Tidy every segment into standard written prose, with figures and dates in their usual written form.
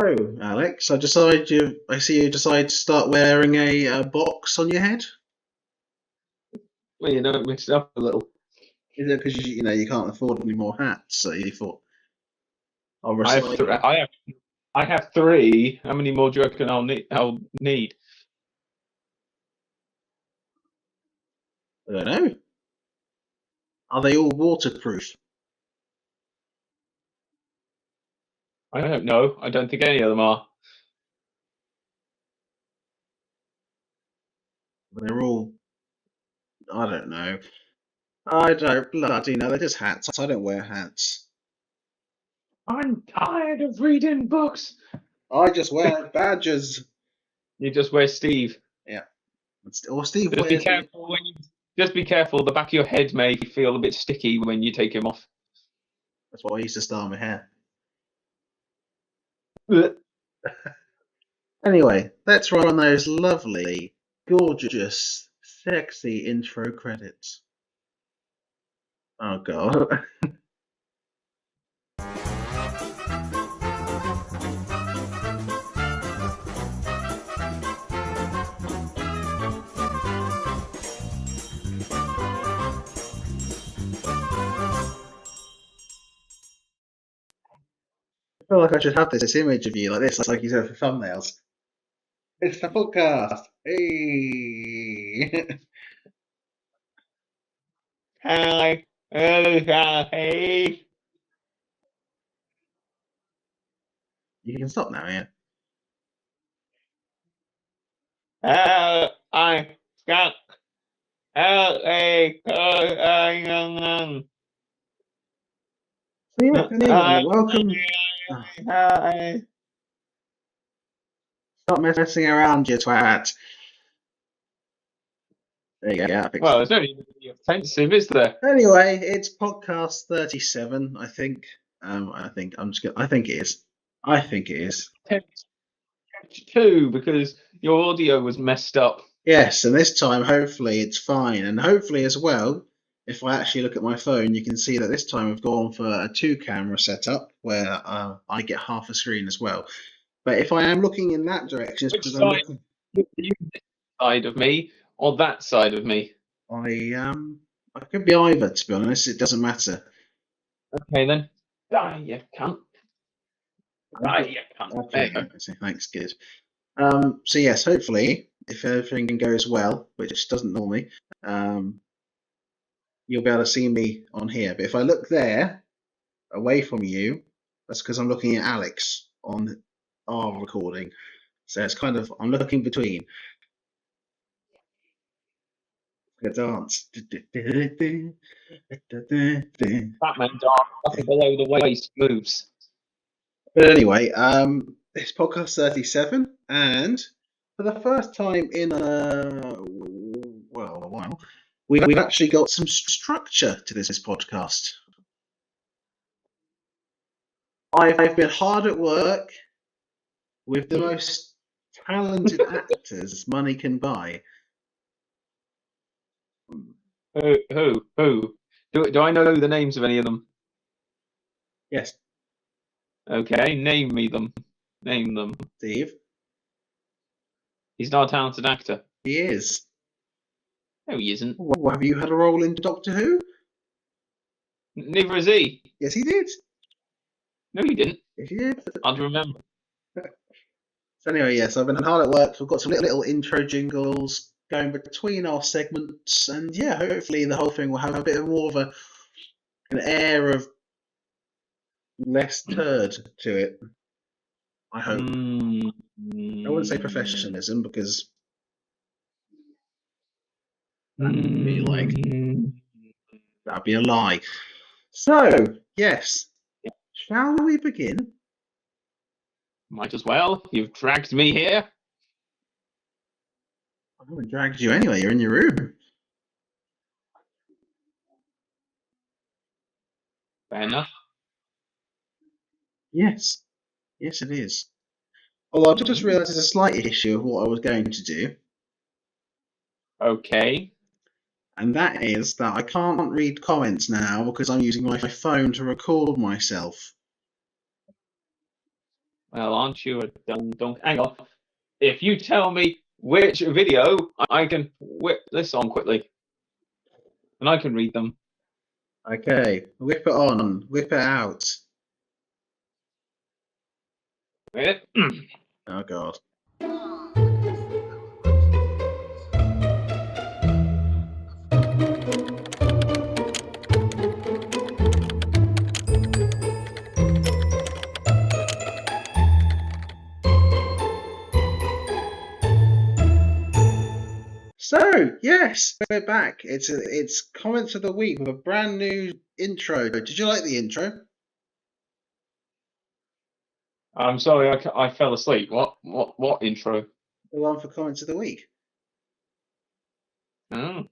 So, Alex, I see you decide to start wearing a box on your head. Well, it mixed up a little. Is it because you can't afford any more hats? So you thought I'll I have, th- recycle. I have, I have three. How many more do you reckon I'll need? I don't know. Are they all waterproof? I don't know. I don't think any of them are. They're all. I don't know. I don't bloody know. They're just hats. I don't wear hats. I'm tired of reading books. I just wear badges. You just wear Steve. Yeah. Or Steve Just be wears the. careful when you. Just be careful. The back of your head may feel a bit sticky when you take him off. That's what I used to style my hair. Ugh. Anyway, let's run those lovely, gorgeous, sexy intro credits. Oh god. I feel like I should have this image of you like this, like you said for thumbnails. It's the podcast. Hey. Hi. Hey. You can stop now, yeah. I got. Hey. So yeah, anyway, welcome. Stop messing around, you twat. There you go. Yeah, I fixed Well, it. there's no need to be offensive, is there? Anyway, it's podcast 37, I think. I think it is. I think it is. 2 because your audio was messed up. Yes, and this time hopefully it's fine. And hopefully as well, if I actually look at my phone, you can see that this time we've gone for a 2-camera setup where I get half a screen as well. But if I am looking in that direction, it's Which because I'm side? looking. You this side of me or that side of me? I could be either, to be honest. It doesn't matter. Okay then. Die, you cunt. Die, Okay, you cunt. There you go. thanks, good. So yes, hopefully, if everything goes well, which doesn't normally, you'll be able to see me on here. But if I look there, away from you, that's because I'm looking at Alex on our recording. So it's kind of I'm looking between. A dance. Batman dark below the waist moves. But anyway, it's podcast 37, and for the first time in a while, we've actually got some structure to this podcast. I've been hard at work with the most talented actors money can buy. Who? Do I know the names of any of them? Yes, Okay, name me them. Name them. Steve. He's not a talented actor. He is. No, he isn't. Well, have you had a role in Doctor Who? Neither is he. Yes, he did. No, he didn't. Yes, he did. I'd remember. So anyway, yes, I've been hard at work. We've got some little intro jingles going between our segments, and yeah, hopefully the whole thing will have a bit more of an air of less turd to it. I hope. I wouldn't say professionalism because that'd be a lie. So yes, shall we begin? Might as well. You've dragged me here. I haven't dragged you anyway. You're in your room. Fair enough. Yes, yes, it is. Although I've just realised there's a slight issue of what I was going to do. Okay. And that is that I can't read comments now because I'm using my phone to record myself. Well, aren't you a dumb donk? Hang on. If you tell me which video, I can whip this on quickly, and I can read them. Okay, whip it on, whip it out. Wait. Oh God. So yes, we're back. It's comments of the week with a brand new intro. Did you like the intro? I'm sorry, I fell asleep. What intro? The one for comments of the week. Oh.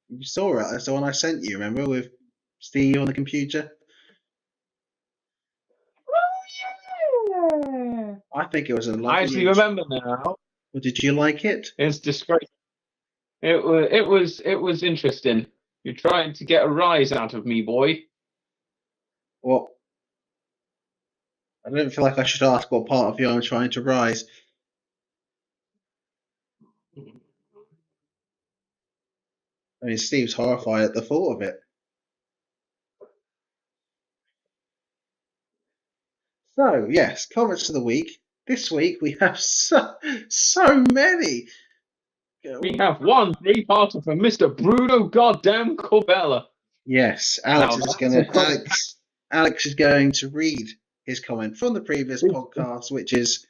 You saw it. That's the one I sent you. Remember, with Steve on the computer. Oh, yeah. I think it was a I lovely actually intro. remember now. Well, did you like it? It's disgraceful. It was interesting. You're trying to get a rise out of me, boy. Well, I don't feel like I should ask what part of you I'm trying to rise. I mean, Steve's horrified at the thought of it. So, yes, comments of the week. This week we have so many. We have one three-parter from Mr. Bruno Goddamn Corbella. Yes, Now, that's Alex is going to read his comment from the previous podcast, which is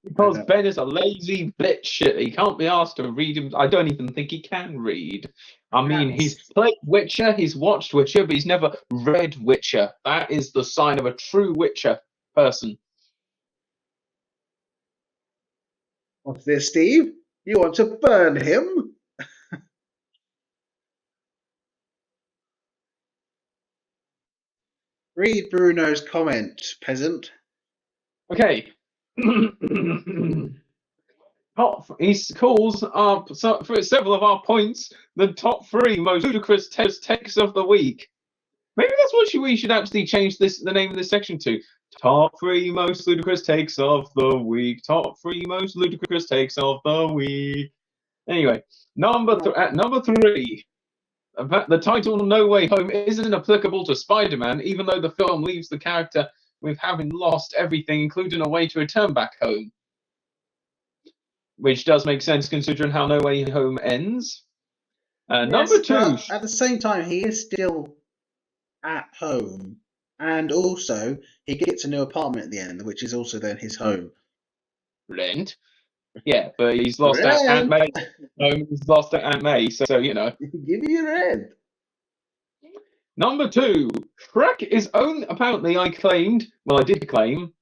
because Ben is a lazy bitch. He can't be asked to read him. I don't even think he can read. I mean, he's played Witcher, he's watched Witcher, but he's never read Witcher. That is the sign of a true Witcher person. What's this, Steve? You want to burn him? Read Bruno's comment, peasant. Okay. He calls for several of our points the top 3 most ludicrous takes of the week. Maybe that's what we should actually change the name of this section to. Top 3 most ludicrous takes of the week. Top 3 most ludicrous takes of the week. Anyway, at number 3, the title No Way Home isn't applicable to Spider-Man, even though the film leaves the character with having lost everything, including a way to return back home. Which does make sense considering how No Way Home ends. Number 2. At the same time, he is still at home, and also he gets a new apartment at the end, which is also then his home. Rent. Yeah, but he's lost Aunt May. He's lost Aunt May, so you know. Give me your rent. Number 2, Shrek is apparently I did claim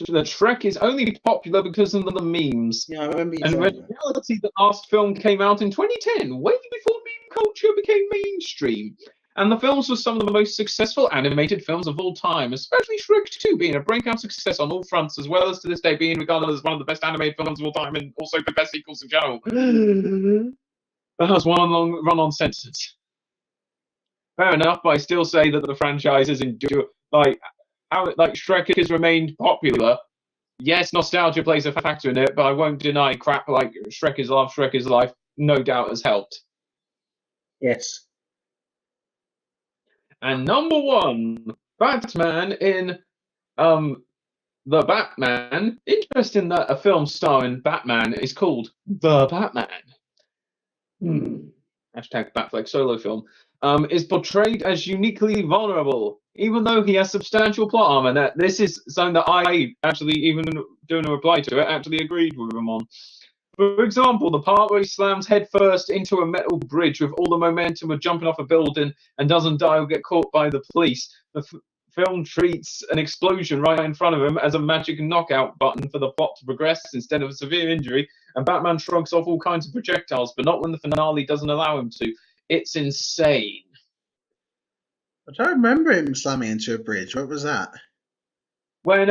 that Shrek is only popular because of the memes. Yeah, I remember you saying that. And in reality, the last film came out in 2010, way before meme culture became mainstream. And the films were some of the most successful animated films of all time, especially Shrek 2 being a breakout success on all fronts, as well as to this day being regarded as one of the best animated films of all time and also the best sequels in general. That was one long run-on sentence. Fair enough, but I still say that the franchise is like Shrek has remained popular. Yes, nostalgia plays a factor in it, but I won't deny crap like Shrek is Love, Shrek is Life, no doubt has helped. Yes. And number 1, Batman in The Batman. Interesting that a film starring Batman is called The Batman. Hashtag Batfleck solo film. Is portrayed as uniquely vulnerable, even though he has substantial plot armor. Now, this is something that I actually, even doing a reply to it, actually agreed with him on. For example, the part where he slams headfirst into a metal bridge with all the momentum of jumping off a building and doesn't die or get caught by the police. The film treats an explosion right in front of him as a magic knockout button for the plot to progress instead of a severe injury, and Batman shrugs off all kinds of projectiles, but not when the finale doesn't allow him to. It's insane. I don't remember him slamming into a bridge. What was that? When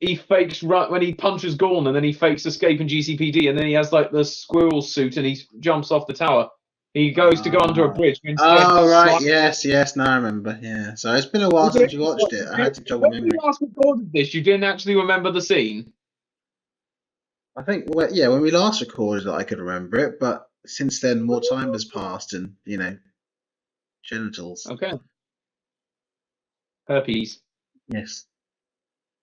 he punches Gorn and then he fakes escaping GCPD and then he has like the squirrel suit and he jumps off the tower. He goes to go under a bridge. Oh, right. Yes. Now I remember. Yeah. So it's been a while since you watched it. I had to jog my memory. When you last recorded this, you didn't actually remember the scene? I think, when we last recorded it, I could remember it, but since then, more time has passed, and genitals. Okay. Herpes. Yes,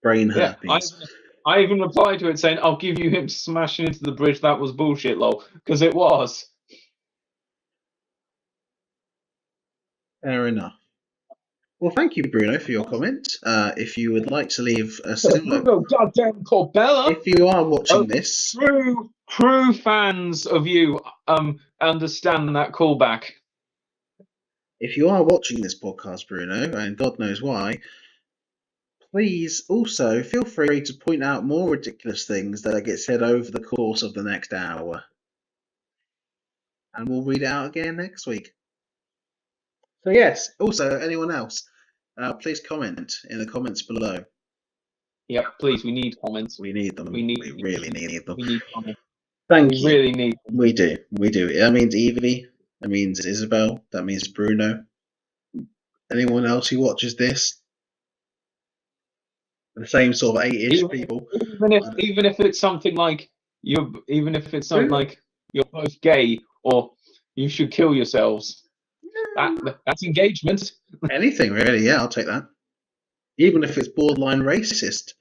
brain Yeah. herpes. I even replied to it saying, "I'll give you him smashing into the bridge. That was bullshit, lol." Because it was. Fair enough. Well, thank you, Bruno, for your comment. If you would like to leave a similar, Bruno goddamn Corbella. if you are watching this, True fans of you understand that callback. if you are watching this podcast, Bruno, and God knows why, please also feel free to point out more ridiculous things that get said over the course of the next hour. And we'll read it out again next week. So yes, also anyone else, please comment in the comments below. Yep, please, we need comments. We need them. We really need them. We need comments. Thank we you. really need them. We do. That means Evie. That means Isabel. That means Bruno. Anyone else who watches this, the same sort of 8-ish people. Even if it's something like you're both gay or you should kill yourselves. That's engagement. Anything really, yeah, I'll take that. Even if it's borderline racist,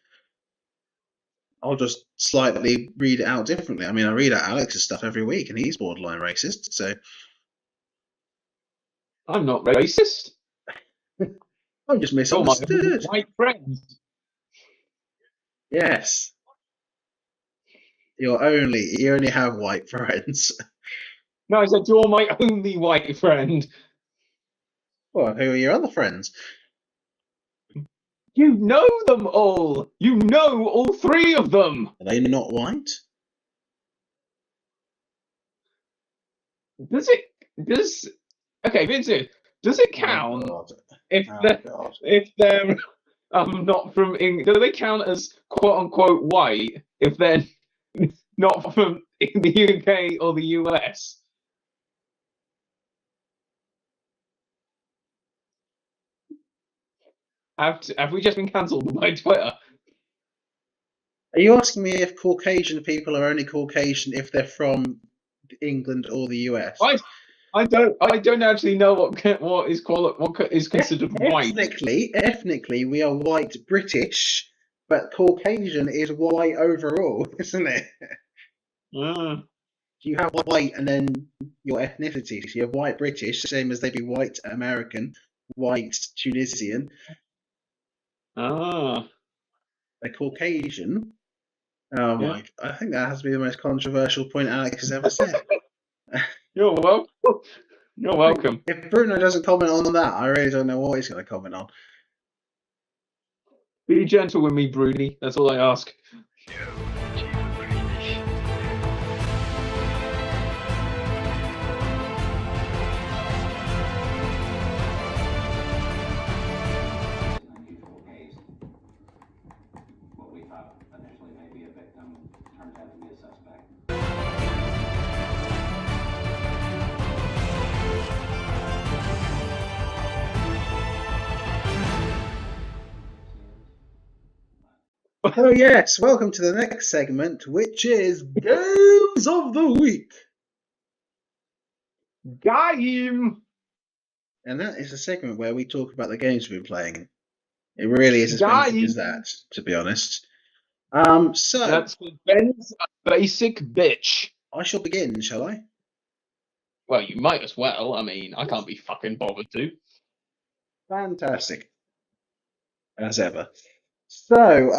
I'll just slightly read it out differently. I mean, I read out Alex's stuff every week, and he's borderline racist. So I'm not racist. I'm just misunderstood. Oh, my white friend. Yes. You only have white friends. No, I said you're my only white friend. Well, who are your other friends? You know them all. You know all three of them. Are they not white? Okay, Vincent, does it count if they're not from England? Do they count as quote unquote white if they're not from the UK or the US? Have we just been cancelled by Twitter? Are you asking me if Caucasian people are only Caucasian if they're from England or the US? I don't actually know what is considered white. Ethnically, we are white British, but Caucasian is white overall, isn't it? You have white and then your ethnicity. So you have white British, same as they'd be white American, white Tunisian. Ah. A Caucasian. I think that has to be the most controversial point Alex has ever said. You're welcome. You're welcome. If Bruno doesn't comment on that, I really don't know what he's going to comment on. Be gentle with me, Bruni. That's all I ask. Oh yes, welcome to the next segment, which is Games of the Week. Game! And that is a segment where we talk about the games we've been playing. It really is as basic as that, to be honest. So that's Ben's a basic bitch. I shall begin, shall I? Well, you might as well. I mean, I can't be fucking bothered to. Fantastic. As ever. So,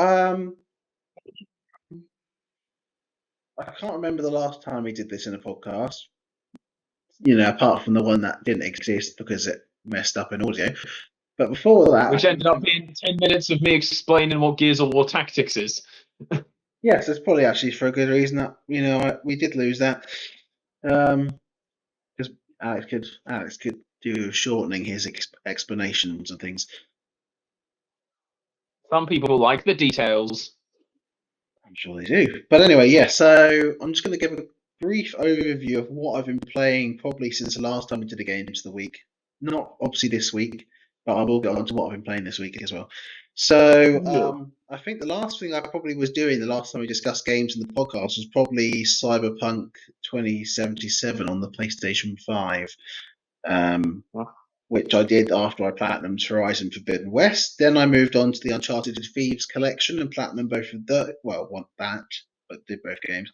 I can't remember the last time we did this in a podcast. Apart from the one that didn't exist because it messed up in audio. But before that, which ended up being 10 minutes of me explaining what Gears of War Tactics is. Yes, that's probably actually for a good reason that we did lose that. Because Alex could do shortening his explanations and things. Some people like the details. I'm sure they do. But anyway, yeah. So I'm just going to give a brief overview of what I've been playing probably since the last time we did a Games of the Week. Not obviously this week, but I will get on to what I've been playing this week as well. So Yeah. I think the last thing I probably was doing the last time we discussed games in the podcast was probably Cyberpunk 2077 on the PlayStation 5, um, which I did after I platinumed Horizon Forbidden West. Then I moved on to the Uncharted Thieves collection and platinumed both of the one that, but did both games.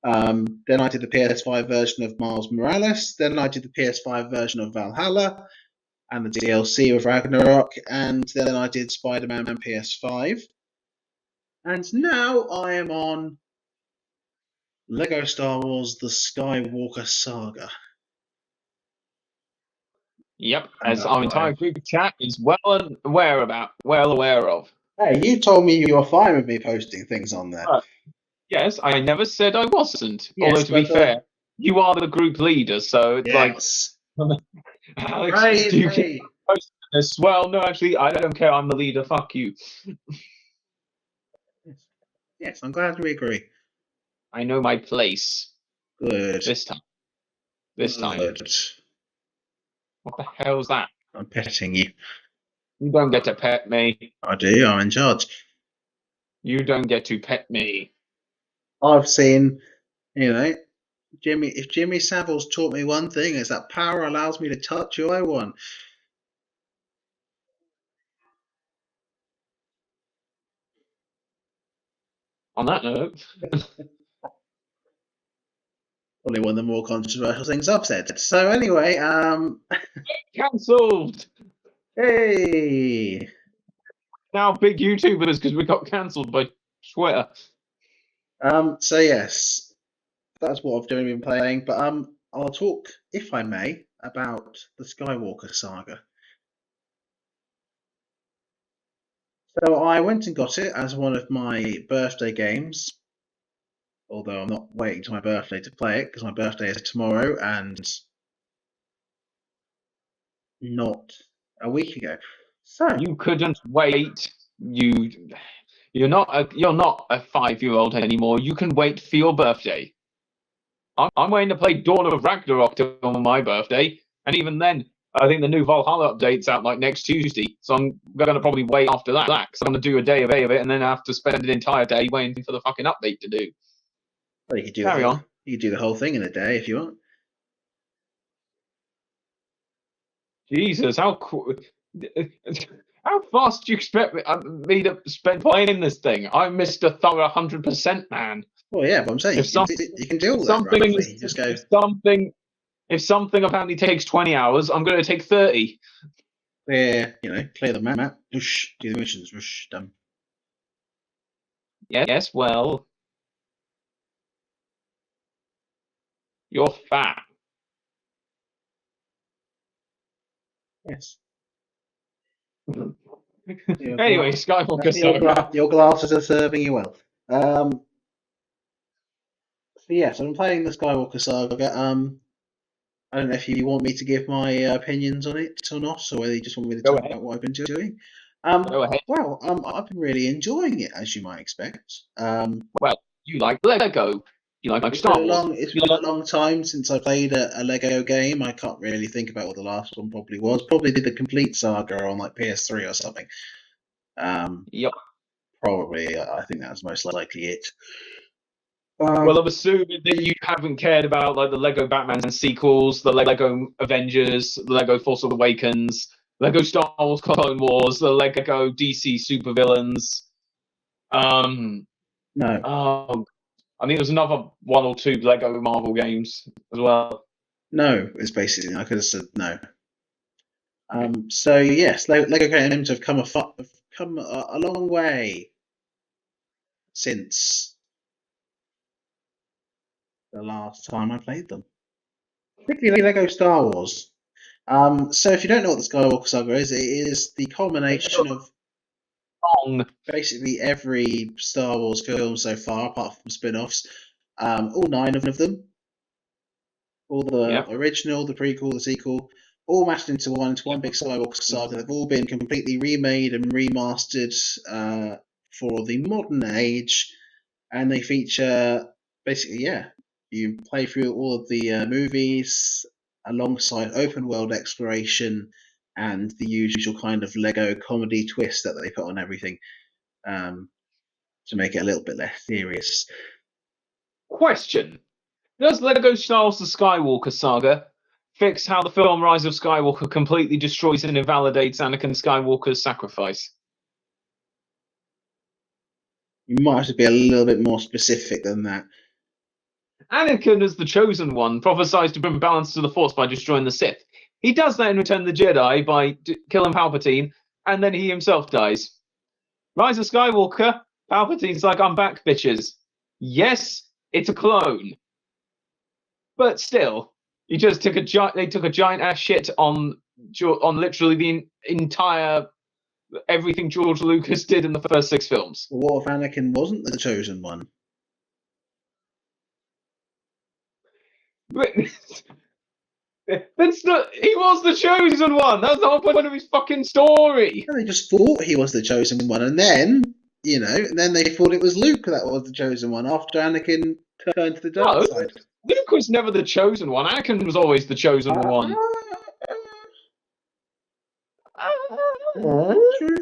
Then I did the PS5 version of Miles Morales. Then I did the PS5 version of Valhalla and the DLC of Ragnarok, and then I did Spider-Man and PS5. And now I am on Lego Star Wars The Skywalker Saga. Yep, And as that's our what I. entire group chat is well aware of. Hey, you told me you were fine with me posting things on there. Yes, I never said I wasn't. Although Yes, to be but fair, you are the group leader, so it's like, yes. Alex, Praise do you keep me. posting this? Well, no, actually, I don't care. I'm the leader. Fuck you. Yes. Yes, I'm glad we agree. I know my place Good. this time. This time. Good. What the hell's that? I'm petting you. You don't get to pet me. I do. I'm in charge. You don't get to pet me. I've seen, Jimmy. If Jimmy Savile's taught me one thing, is that power allows me to touch who I want. On that note, Probably one of the more controversial things I've said. So anyway, cancelled. hey, Now big YouTubers because we got cancelled by Twitter. so yes, that's what I've been playing. But I'll talk, if I may, about the Skywalker Saga. So I went and got it as one of my birthday games. Although I'm not waiting till my birthday to play it because my birthday is tomorrow and not a week ago. So You couldn't wait. You're not a 5-year-old anymore. You can wait for your birthday. I'm waiting to play Dawn of Ragnarok on my birthday, and even then, I think the new Valhalla update's out like next Tuesday. So I'm gonna probably wait after that because I'm gonna do a day of it, and then I have to spend an entire day waiting for the fucking update to do. well, you could do Carry on. you could do the whole thing in a day if you want. Jesus, how fast do you expect me to spend playing this thing? I missed a thorough 100%, man. Well, yeah, but I'm saying If some you can do all that something roughly. is Just go. if something apparently takes 20 hours, I'm going to take 30. Clear the map, whoosh, do the missions, whoosh, done. Yes, well, you're fat. Yes. Anyway, Skywalker Saga. Your glasses are serving you well. So yes, I'm playing the Skywalker Saga. I don't know if you want me to give my opinions on it or not, or whether you just want me to Go talk ahead. about what I've been doing. Go ahead. Well, I've been really enjoying it, as you might expect. Well, you like Lego. You like Star Wars. It's been a long time since I played a Lego game. I can't really think about what the last one probably was. Probably did the complete saga on like PS3 or something. Yep. Probably, I think that's most likely it. Well, I'm assuming that you haven't cared about like the Lego Batman sequels, the Lego Avengers, the Lego Force Awakens, Lego Star Wars Clone Wars, the Lego DC supervillains. No, Oh, I think there's another one or two Lego Marvel games as well. no, it's basically I could have said no. So yes, Lego games have come a long way since the last time I played them. Particularly Lego Star Wars. So if you don't know what the Skywalker Saga is, it is the culmination of Wrong. basically every Star Wars film so far, apart from spin-offs. All 9 of them, all the Yep. original, the prequel, the sequel, all mashed into one big Skywalker Saga. They've all been completely remade and remastered for the modern age, and they feature basically, you play through all of the movies alongside open world exploration and the usual kind of Lego comedy twist that they put on everything, to make it a little bit less serious. Question: does Lego Star Wars: The Skywalker Saga fix how the film Rise of Skywalker completely destroys and invalidates Anakin Skywalker's sacrifice? You might have to be a little bit more specific than that. Anakin, as the Chosen One, prophesies to bring balance to the Force by destroying the Sith. He does that in Return of the Jedi by killing Palpatine, and then he himself dies. Rise of Skywalker, Palpatine's like, I'm back, bitches. Yes, it's a clone. But still, they took a giant ass shit on literally the entire everything George Lucas did in the first 6 films. What if Anakin wasn't the Chosen One? But that's not. He was the Chosen One. That's the whole point of his fucking story. They just thought he was the Chosen One, and then they thought it was Luke that was the Chosen One after Anakin turned to the dark side. Luke was never the Chosen One. Anakin was always the Chosen One.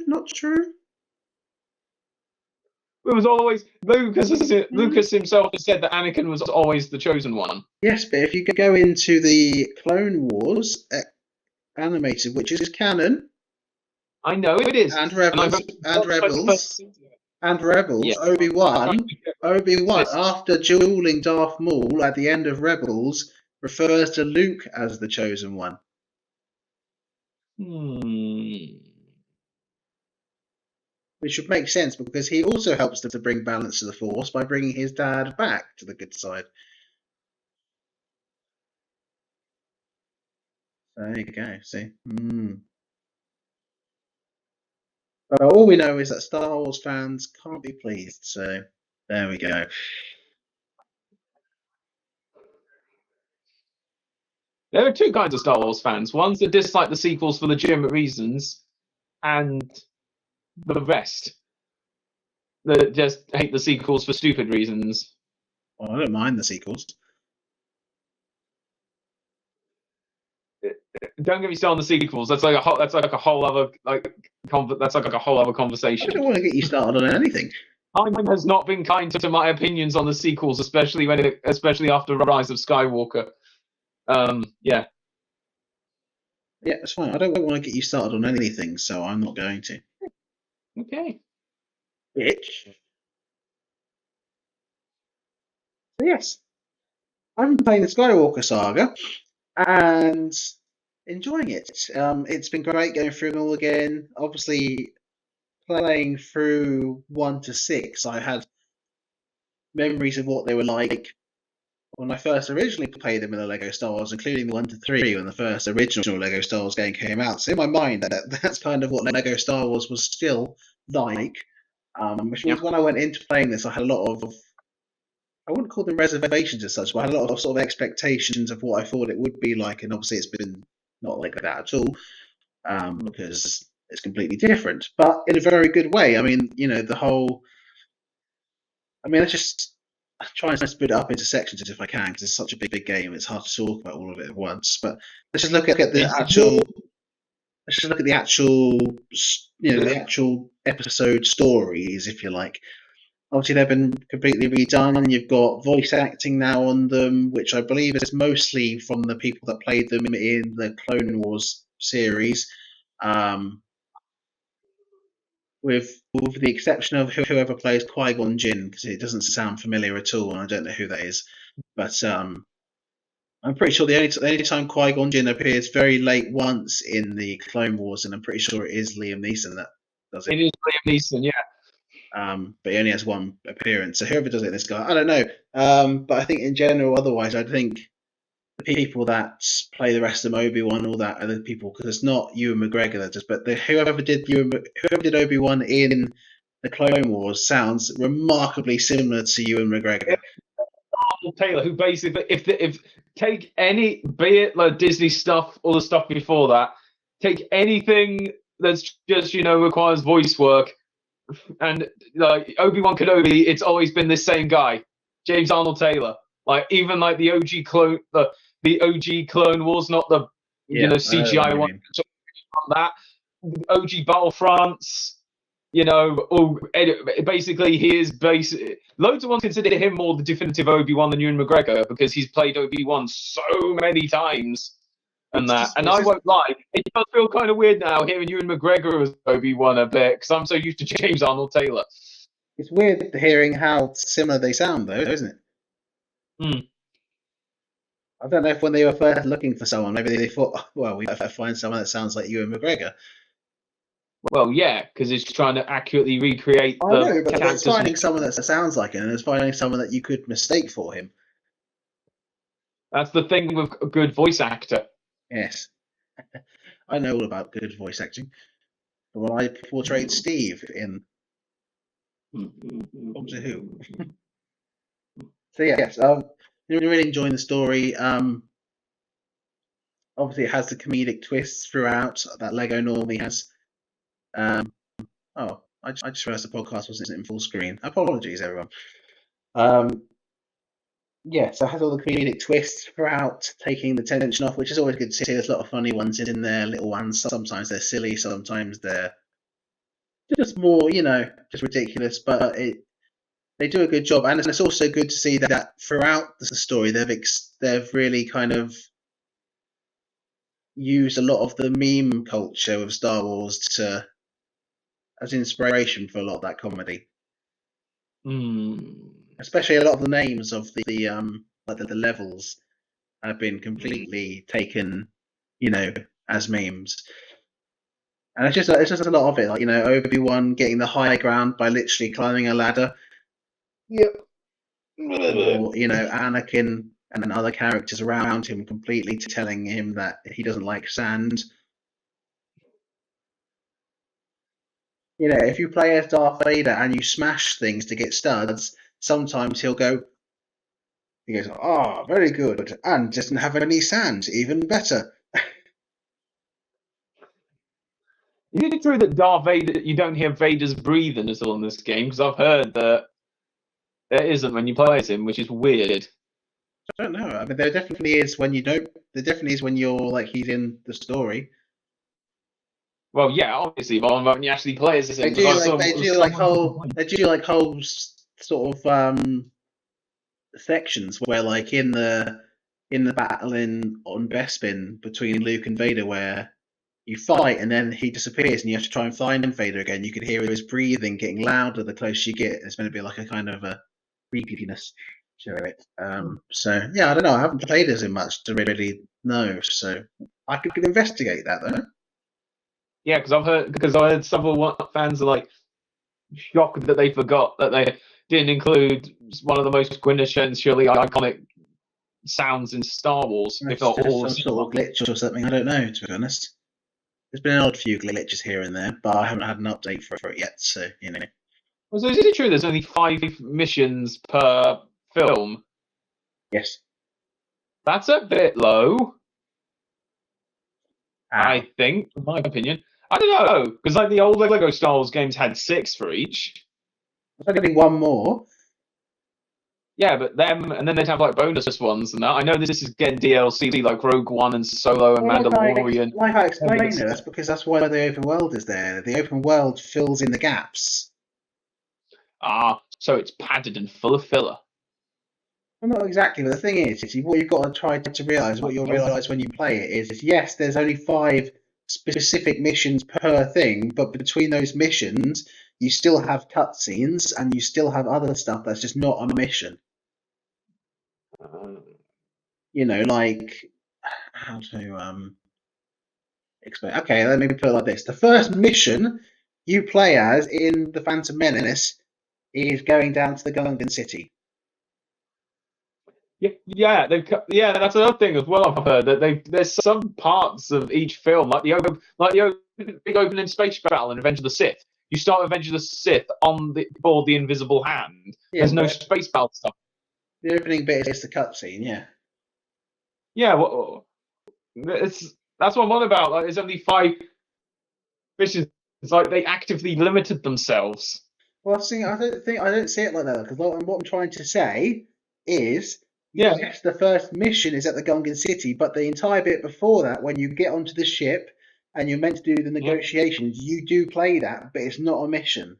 Not true. It was always Lucas himself has said that Anakin was always the Chosen One. Yes, but if you go into the Clone Wars animated, which is canon, I know it is, and Rebels, yeah. Obi-Wan, after dueling Darth Maul at the end of Rebels, refers to Luke as the Chosen One. Which would make sense because he also helps to bring balance to the Force by bringing his dad back to the good side. There you go, see? But all we know is that Star Wars fans can't be pleased, so there we go. There are 2 kinds of Star Wars fans. Ones that dislike the sequels for legitimate reasons, and the rest that just hate the sequels for stupid reasons. Well, I don't mind the sequels. Don't get me started on the sequels. That's like a whole other conversation. I don't want to get you started on anything. Time has not been kind to my opinions on the sequels, especially after Rise of Skywalker. Yeah, it's fine. I don't want to get you started on anything, so I'm not going to. Okay. Bitch. So yes, I've been playing the Skywalker Saga and enjoying it. It's been great going through them all again. Obviously, playing through 1 to 6, I had memories of what they were like when I first originally played them in the Lego Star Wars, including 1 to 3 when the first original Lego Star Wars game came out. So in my mind, that's kind of what Lego Star Wars was still like. Which means when I went into playing this, I had a lot of, I wouldn't call them reservations as such, but I had a lot of sort of expectations of what I thought it would be like, and obviously it's been not like that at all, because it's completely different, but in a very good way. I mean, the whole. I mean, let's just try and split it up into sections if I can, because it's such a big game. It's hard to talk about all of it at once. But let's just look at the actual. Let's just look at the actual, the actual episode stories, if you like. Obviously, they've been completely redone. You've got voice acting now on them, which I believe is mostly from the people that played them in the Clone Wars series, with the exception of whoever plays Qui-Gon Jinn, because it doesn't sound familiar at all, and I don't know who that is. But I'm pretty sure the only time Qui-Gon Jinn appears very late once in the Clone Wars, and I'm pretty sure it is Liam Neeson that does it. It is Liam Neeson, yeah. But he only has one appearance. So whoever does it, this guy, I don't know. But I think in general, otherwise, I think the people that play the rest of them, Obi-Wan, all that, are the people, because it's not Ewan McGregor that does. But whoever did Obi-Wan in the Clone Wars sounds remarkably similar to Ewan McGregor. Arnold Taylor, who basically, if take any, be it like Disney stuff or the stuff before that, take anything that's just requires voice work. And like Obi-Wan Kenobi, it's always been the same guy, James Arnold Taylor. Like even like the OG clone, the OG Clone Wars, not the CGI one. that. OG Battlefronts, basically loads of ones consider him more the definitive Obi-Wan than Ewan McGregor because he's played Obi-Wan so many times. And I won't lie, it does feel kind of weird now hearing Ewan McGregor as Obi-Wan a bit because I'm so used to James Arnold Taylor. It's weird hearing how similar they sound, though, isn't it? I don't know if when they were first looking for someone, maybe they thought, well, we have to find someone that sounds like Ewan McGregor. Well, yeah, because it's trying to accurately recreate I know, but it's finding someone that sounds like him, and it's finding someone that you could mistake for him. That's the thing with a good voice actor. Yes. I know all about good voice acting. When I portrayed Steve in Doctor Who. So yes, really enjoying the story. Obviously, it has the comedic twists throughout that Lego normally has. I just realised the podcast wasn't in full screen. Apologies, everyone. So it has all the comedic twists throughout, taking the tension off, which is always good to see. There's a lot of funny ones in there, little ones. Sometimes they're silly, sometimes they're just more, just ridiculous. But they do a good job, and it's also good to see that throughout the story they've really kind of used a lot of the meme culture of Star Wars as inspiration for a lot of that comedy. Especially a lot of the names of the levels have been completely taken, as memes. And it's just a lot of it, like, Obi-Wan getting the high ground by literally climbing a ladder. Yep. Or, Anakin and other characters around him completely telling him that he doesn't like sand. If you play as Darth Vader and you smash things to get studs, sometimes he goes, "Oh, very good, and doesn't have any sand, even better." Is it true that Darth Vader, you don't hear Vader's breathing at all in this game? Because I've heard that there isn't when you play as him, which is weird. I don't know. I mean, there definitely is when you don't. There definitely is when you're like he's in the story. Well, yeah, obviously, but when you actually play as him, they do like whole sort of sections where, like, in the battle on Bespin between Luke and Vader, where you fight and then he disappears and you have to try and find Vader again. You can hear his breathing getting louder the closer you get. It's going to be like a kind of a creepiness to it. So yeah, I don't know. I haven't played as him much to really know. So I could investigate that though. Yeah, because I heard several fans are like shocked that they forgot that they didn't include one of the most quintessentially iconic sounds in Star Wars, if not all. Some sort of glitch or something. I don't know, to be honest. There's been an odd few glitches here and there, but I haven't had an update for it yet. So Well, so is it true there's only 5 missions per film? Yes. That's a bit low. I think, in my opinion. I don't know, because like the old Lego Star Wars games had 6 for each. There's only one more. Yeah, but and then they'd have like bonus ones and that. I know this is getting DLC like Rogue One and Solo and Mandalorian. Like I explained, that's because that's why the open world is there. The open world fills in the gaps. So it's padded and full of filler. Well, not exactly, but the thing is, what you've got to try to realise, what you'll realise when you play it is yes, there's only 5 specific missions per thing, but between those missions, you still have cutscenes and you still have other stuff that's just not a mission. Like how to explain. Okay, let me put it like this: the first mission you play as in the Phantom Menace is going down to the Gungan City. Yeah, that's another thing as well. I've heard that there's some parts of each film, like the big opening space battle in Revenge of the Sith. You start Revenge of the Sith board the Invisible Hand. Yeah, there's no space battle stuff. The opening bit is the cutscene, yeah. Yeah, that's what I'm on about. Like, there's only 5 missions. It's like they actively limited themselves. Well, see, I don't see it like that, because what I'm trying to say is, yes, the first mission is at the Gungan City, but the entire bit before that, when you get onto the ship and you're meant to do the negotiations, you do play that, but it's not a mission.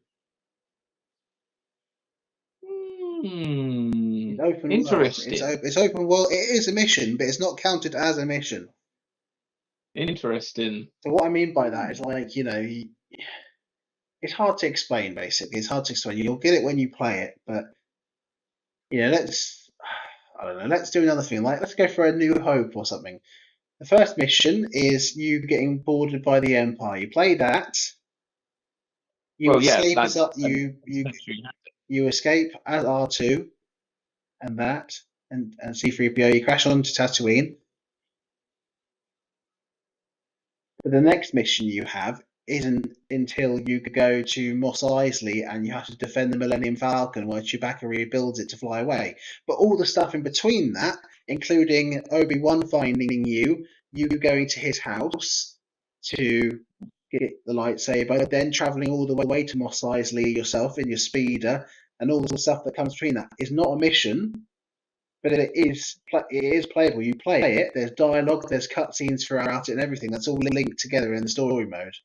It's open world. Interesting. It's open world. It is a mission, but it's not counted as a mission. Interesting. So what I mean by that is like, it's hard to explain. Basically, it's hard to explain. You'll get it when you play it, but I don't know. Let's do another thing. Like, let's go for A New Hope or something. The first mission is you getting boarded by the Empire. You play that. You escape as you escape as R2 and that and C-3PO. You crash onto Tatooine. But the next mission you have isn't until you go to Mos Eisley and you have to defend the Millennium Falcon while Chewbacca rebuilds it to fly away. But all the stuff in between that, including Obi-Wan finding you going to his house to get the lightsaber, then travelling all the way to Mos Eisley yourself in your speeder, and all the stuff that comes between that is not a mission, but it is playable. You play it, there's dialogue, there's cutscenes throughout it and everything. That's all linked together in the story mode.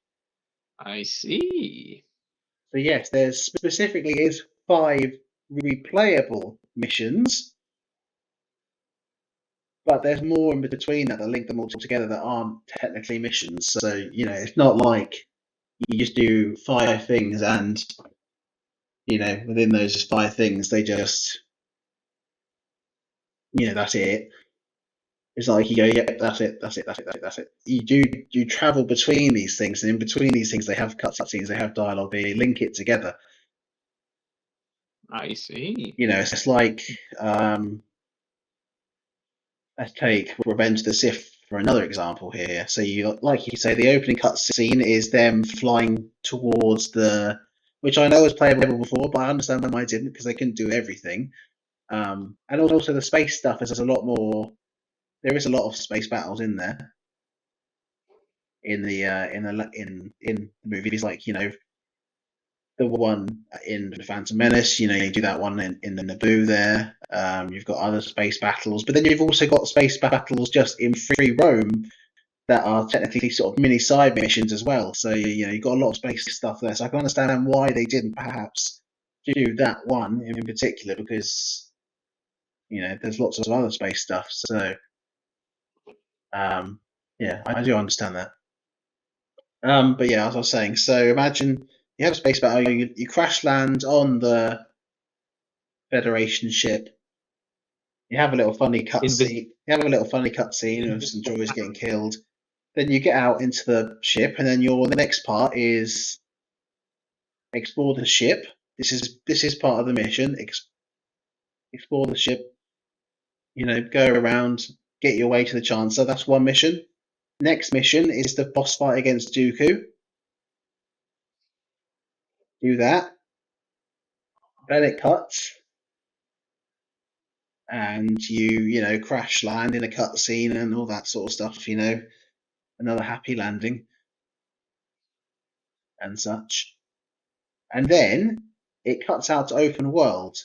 I see. So yes, there specifically is 5 replayable missions, but there's more in between that link them all together that aren't technically missions. So, it's not like you just do 5 things and, within those 5 things, they just, that's it. It's like you go, yep, that's it. You travel between these things, and in between these things, they have cutscenes, they have dialogue, they link it together. I see. It's like, let's take Revenge of the Sith for another example here. So like you say, the opening cutscene is them flying towards which I know was playable before, but I understand why I didn't, because they couldn't do everything. And also the space stuff is a lot more. There is a lot of space battles in there. In the movies, like the one in The Phantom Menace, you do that one in the Naboo there. You've got other space battles, but then you've also got space battles just in free roam that are technically sort of mini side missions as well. So you've got a lot of space stuff there. So I can understand why they didn't perhaps do that one in particular, because there's lots of other space stuff. So I do understand that. But yeah, as I was saying, so imagine you have a space battle, you crash land on the Federation ship. You have a little funny cutscene. Of some droids getting killed. Then you get out into the ship, and then the next part is explore the ship. This is part of the mission. Explore the ship. Go around, get your way to the Chancellor. That's one mission. Next mission is the boss fight against Dooku. Do that. Then it cuts, and you crash land in a cutscene and all that sort of stuff. Another happy landing and such. And then it cuts out to open world.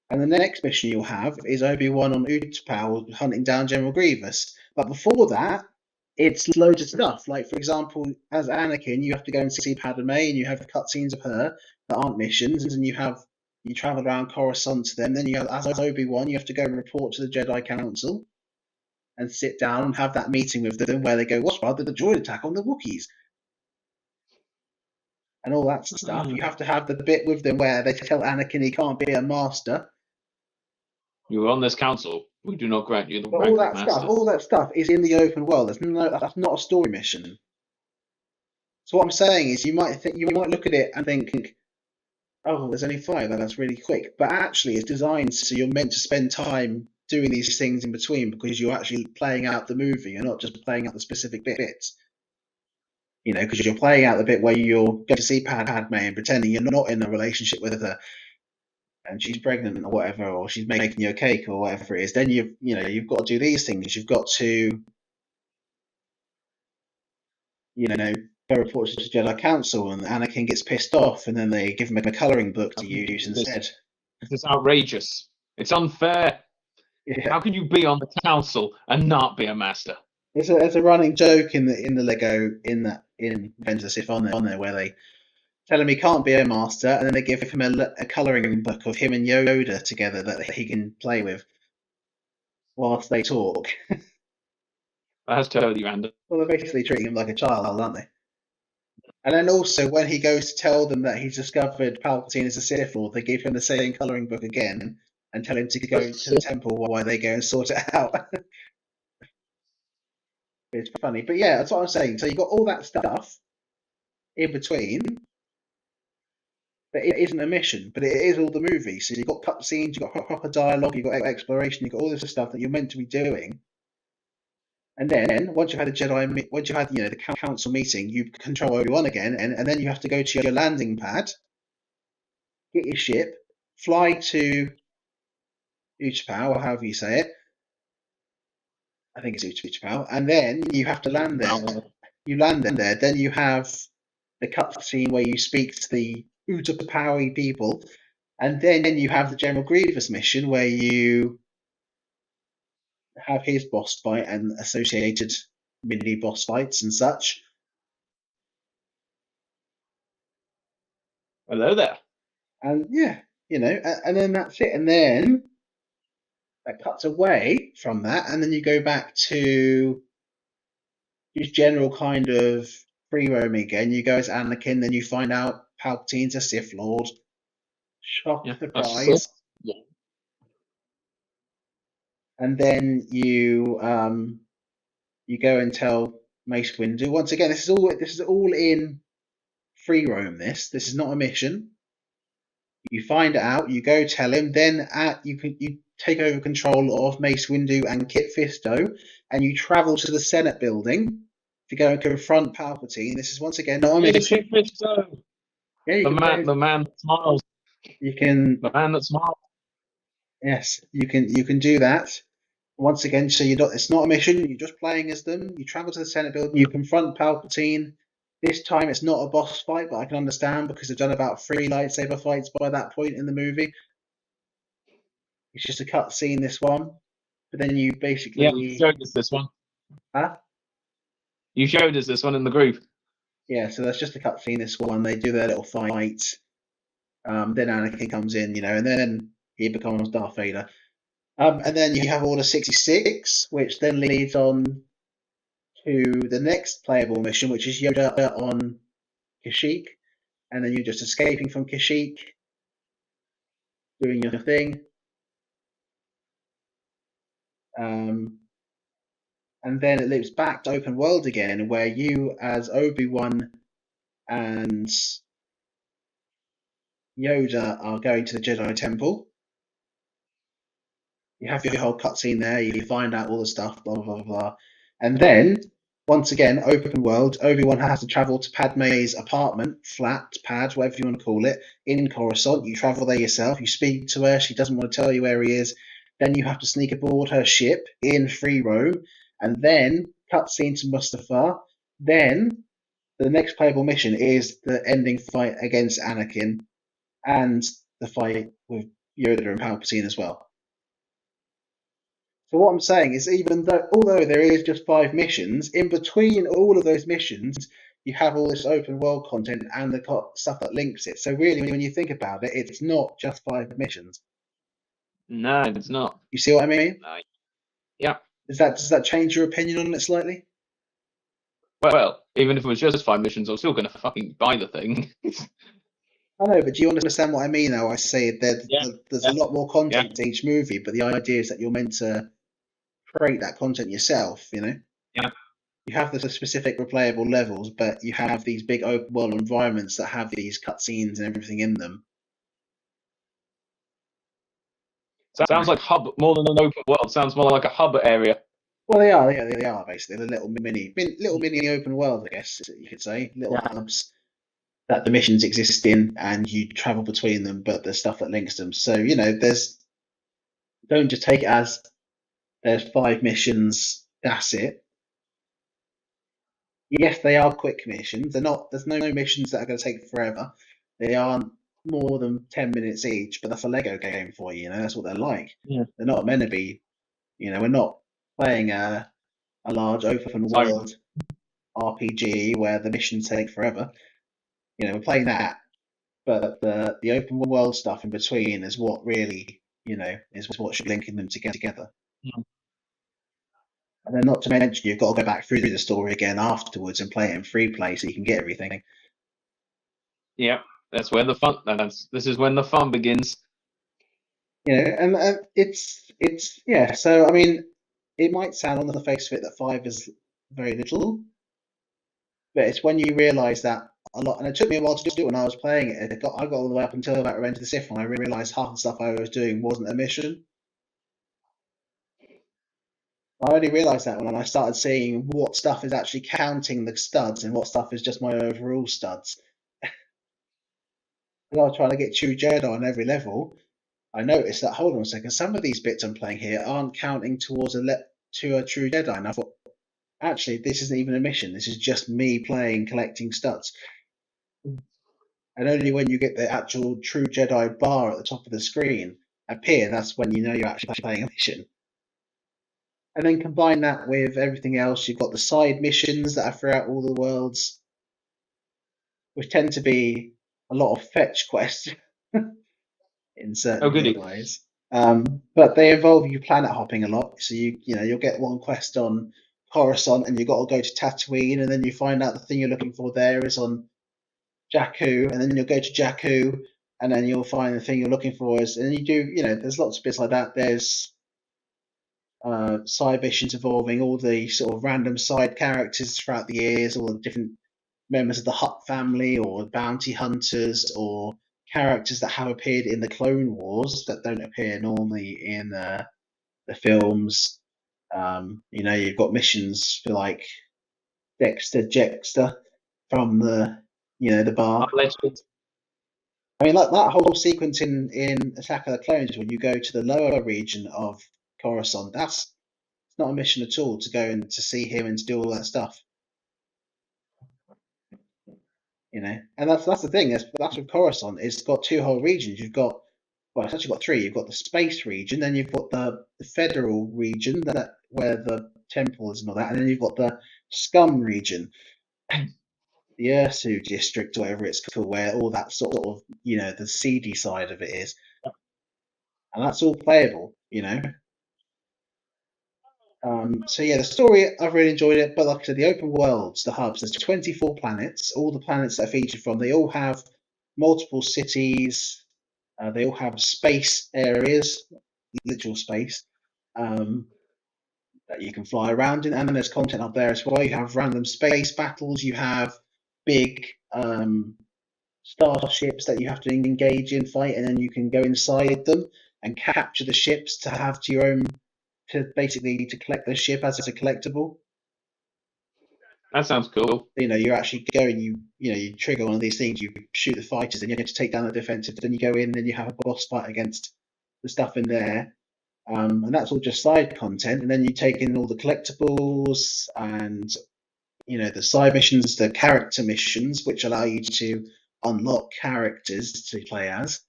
And the next mission you'll have is Obi-Wan on Utapau hunting down General Grievous. But before that, it's loads of stuff. Like, for example, as Anakin, you have to go and see Padme, and you have cutscenes of her that aren't missions, and you travel around Coruscant to them. Then as Obi-Wan, you have to go and report to the Jedi Council and sit down and have that meeting with them where they go, what's about the droid attack on the Wookiees? And all that stuff. You have to have the bit with them where they tell Anakin he can't be a master. You are on this council. We do not grant you the rank of master. All that stuff is in the open world. That's not a story mission. So what I'm saying is, you might look at it and think, oh, there's only 5. That's really quick. But actually, it's designed so you're meant to spend time doing these things in between, because you're actually playing out the movie. You're not just playing out the specific bits. Because you're playing out the bit where you're going to see Padme and pretending you're not in a relationship with her, and she's pregnant or whatever, or she's making you a cake or whatever it is. Then you've got to do these things. You've got to go report to the Jedi Council, and Anakin gets pissed off, and then they give him a colouring book to use instead. This is outrageous. It's unfair. Yeah. How can you be on the council and not be a master? There's a running joke in the Lego in Revenge of the Sith on there where they tell him he can't be a master, and then they give him a colouring book of him and Yoda together that he can play with whilst they talk. That's totally random. Well, they're basically treating him like a child, aren't they? And then also, when he goes to tell them that he's discovered Palpatine is a Sith Lord, they give him the same colouring book again and tell him to go to the temple while they go and sort it out. It's funny. But yeah, that's what I'm saying. So you've got all that stuff in between that it isn't a mission, but it is all the movie. So you've got cutscenes, you've got proper dialogue, you've got exploration, you've got all this stuff that you're meant to be doing. And then once you've had once you've had the council meeting, you control Obi-Wan again, and then you have to go to your landing pad, get your ship, fly to Utapau, or however you say it. I think it's Utapau, and then you have to land there. You land there, then you have the cutscene where you speak to the Utapaui people, and then you have the General Grievous mission where you have his boss fight and associated mini boss fights and such. Hello there. And yeah, and then that's it. And then that cuts away from that, and then you go back to just general kind of free roaming again. You go as Anakin, then you find out Palpatine's a Sith Lord. Shock, surprise. Yeah. And then you go and tell Mace Windu. Once again, this is all in free roam. This is not a mission. You find it out, you go tell him, then you take over control of Mace Windu and Kit Fisto, and you travel to the Senate building to go and confront Palpatine. This is once again not a mission. Kit Fisto. Yeah, you the man that smiles. You can. The man that smiles. Yes, you can do that. Once again, so it's not a mission, you're just playing as them. You travel to the Senate building, you confront Palpatine. This time it's not a boss fight, but I can understand because they've done about 3 lightsaber fights by that point in the movie. It's just a cutscene, this one. But then you basically... Yeah, you showed us this one. Huh? You showed us this one in the group. Yeah, so that's just a cutscene, this one. They do their little fight. Then Anakin comes in, and then he becomes Darth Vader. And then you have Order 66, which then leads on to the next playable mission, which is Yoda on Kashyyyk. And then you're just escaping from Kashyyyk, doing your thing. And then it loops back to open world again, where you, as Obi-Wan and Yoda, are going to the Jedi Temple. You have your whole cutscene there. You find out all the stuff, blah blah blah, and then once again, open world. Obi-Wan has to travel to Padme's apartment, flat, pad, whatever you want to call it, in Coruscant. You travel there yourself. You speak to her. She doesn't want to tell you where he is. Then you have to sneak aboard her ship in free roam, and then cutscene to Mustafar. Then the next playable mission is the ending fight against Anakin, and the fight with Yoda and Palpatine as well. So what I'm saying is, although there is just 5 missions, in between all of those missions, you have all this open world content and the stuff that links it. So really, when you think about it, it's not just 5 missions. No, it's not. You see what I mean? No. Yeah. Does that change your opinion on it slightly? Well, even if it was just 5 missions, I'm still going to fucking buy the thing. I know, but do you understand what I mean now? I say there's a lot more content to each movie, but the idea is that you're meant to create that content yourself, Yeah. You have the specific replayable levels, but you have these big open world environments that have these cutscenes and everything in them. Sounds like hub more than an open world. Sounds more like a hub area. Well, they are basically the little mini open world, I guess you could say, little hubs that the missions exist in, and you travel between them, but there's stuff that links them. So don't just take it as there's 5 missions, that's it. Yes, they are quick missions. There's no missions that are going to take forever. They aren't more than 10 minutes each, but that's a Lego game for you. That's what they're like. Yeah. They're not meant to be. We're not playing a a large open world RPG where the missions take forever. We're playing that, but the open world stuff in between is what really, is what should be linking them together. Mm. And then, not to mention, you've got to go back through the story again afterwards and play it in free play so you can get everything. Yeah, that's where the fun. This is when the fun begins. And it's yeah. So I mean, it might sound on the face of it that 5 is very little, but it's when you realise that a lot. And it took me a while to do it when I was playing it. I got all the way up until about Revenge of the Sith, and I realised half the stuff I was doing wasn't a mission. I only realised that when I started seeing what stuff is actually counting the studs and what stuff is just my overall studs. When I was trying to get True Jedi on every level, I noticed that, hold on a second, some of these bits I'm playing here aren't counting towards to a True Jedi. And I thought, actually, this isn't even a mission. This is just me collecting studs. And only when you get the actual True Jedi bar at the top of the screen appear, that's when you know you're actually playing a mission. And then combine that with everything else. You've got the side missions that are throughout all the worlds, which tend to be a lot of fetch quests in certain goody. ways. But they involve you planet hopping a lot. So you'll get one quest on Coruscant, and you've got to go to Tatooine, and then you find out the thing you're looking for there is on Jakku, and then you'll go to Jakku, and then you'll find the thing you're looking for is, and there's lots of bits like that. There's side missions involving all the sort of random side characters throughout the years, all the different members of the Hutt family, or bounty hunters, or characters that have appeared in the Clone Wars that don't appear normally in the films. You've got missions for like Dexter Jettster from the bar. I mean, like that whole sequence in Attack of the Clones when you go to the lower region of Coruscant, that's not a mission at all to go and to see him and to do all that stuff. And that's the thing. That's with Coruscant. It's got 2 whole regions. It's actually got 3. You've got the space region, then you've got the federal region where the temple is and all that, and then you've got the scum region, the Ursu district, or whatever it's called, where all that sort of the seedy side of it is, and that's all playable. So yeah, the story, I've really enjoyed it, but like I said, the open worlds, the hubs, there's 24 planets. All the planets that are featured from, they all have multiple cities. They all have space areas, literal space, that you can fly around in, and then there's content up there as well. You have random space battles. You have big starships that you have to engage in, fight, and then you can go inside them and capture the ships to have to your own, to collect the ship as a collectible. That sounds cool. You're actually going, you trigger one of these things, you shoot the fighters, and you have to take down the defensive. Then you go in, and you have a boss fight against the stuff in there, and that's all just side content. And then you take in all the collectibles and the side missions, the character missions, which allow you to unlock characters to play as.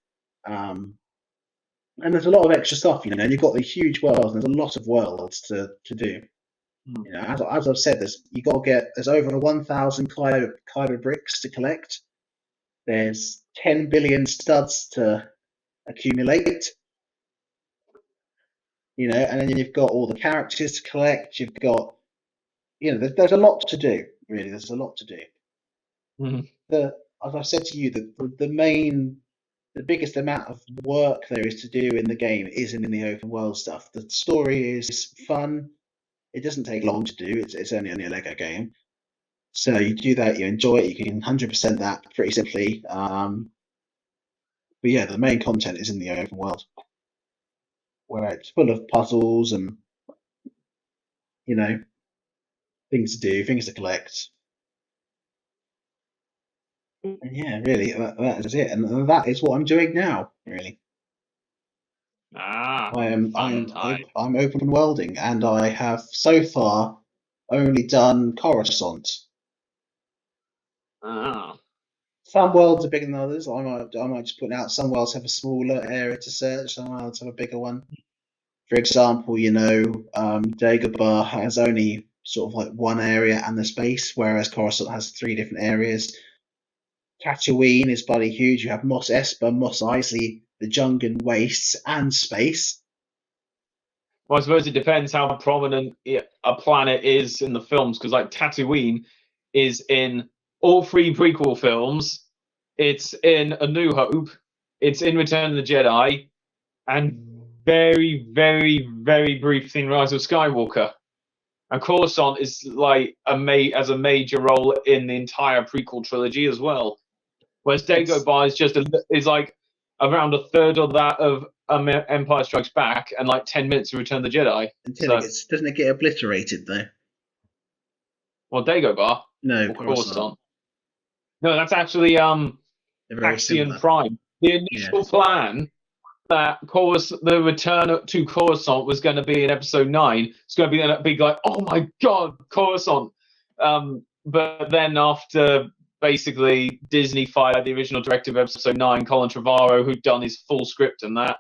And there's a lot of extra stuff, and you've got the huge worlds, and there's a lot of worlds to do. As I've said, there's over 1,000 kyber bricks to collect. There's 10 billion studs to accumulate. And then you've got all the characters to collect. You've got, there's a lot to do. Really, there's a lot to do. Mm-hmm. As I said to you, the biggest amount of work there is to do in the game isn't in the open world stuff. The story is fun. It doesn't take long to do. It's only a Lego game. So you do that, you enjoy it, you can 100% that pretty simply. But yeah, the main content is in the open world, where it's full of puzzles and things to do, things to collect. And yeah, really, that is it, and that is what I'm doing now. Really, I'm open worlding, and I have so far only done Coruscant. Some worlds are bigger than others. I might just put out. Some worlds have a smaller area to search. Some worlds have a bigger one. For example, Dagobah has only sort of like one area and the space, whereas Coruscant has 3 different areas. Tatooine is bloody huge. You have Mos Espa, Mos Eisley, the Jungan Wastes, and space. Well, I suppose it depends how prominent a planet is in the films, because like Tatooine is in all 3 prequel films. It's in A New Hope. It's in Return of the Jedi, and very, very, very briefly in Rise of Skywalker. And Coruscant is like as a major role in the entire prequel trilogy as well. Whereas Dagobah is like around a third of that of Empire Strikes Back, and like 10 minutes of Return of the Jedi. Doesn't it get obliterated though? Well, Dagobah No, or Coruscant. Coruscant. No, that's actually They're very Axion similar. Prime. The initial plan that the return to Coruscant was going to be in Episode 9. It's going to be a big like, oh my god, Coruscant. But then after basically Disney fired the original director of Episode 9, Colin Trevorrow, who'd done his full script and that.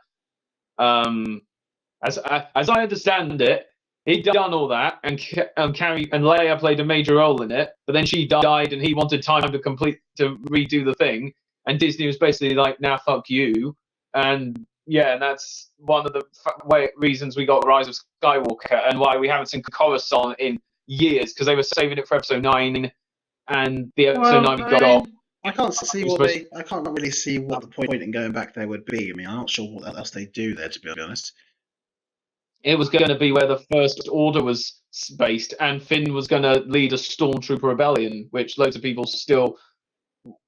As I understand it, he'd done all that, and Leia played a major role in it. But then she died, and he wanted time to redo the thing. And Disney was basically like, "Now, fuck you." And yeah, and that's one of the reasons we got Rise of Skywalker, and why we haven't seen Coruscant in years, because they were saving it for Episode 9, and the Episode 9 we got. I can't really see what the point in going back there would be. I mean, I'm not sure what else they do there, to be honest. It was going to be where the First Order was based, and Finn was going to lead a stormtrooper rebellion, which loads of people still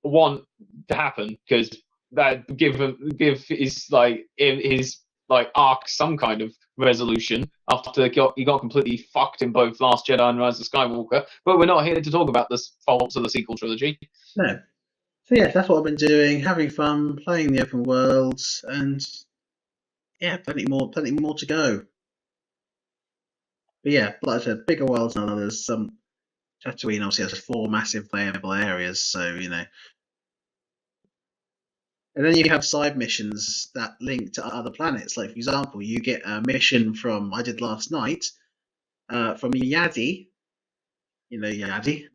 want to happen, because that give his arc some kind of resolution after he got completely fucked in both Last Jedi and Rise of Skywalker. But we're not here to talk about the faults of the sequel trilogy. No. So yeah, that's what I've been doing, having fun, playing the open worlds, and yeah, plenty more to go. But yeah, like I said, bigger worlds than others. Tatooine obviously has 4 massive playable areas, so you know. And then you have side missions that link to other planets. Like, for example, you get a mission I did last night, from Yadi. You know Yadi?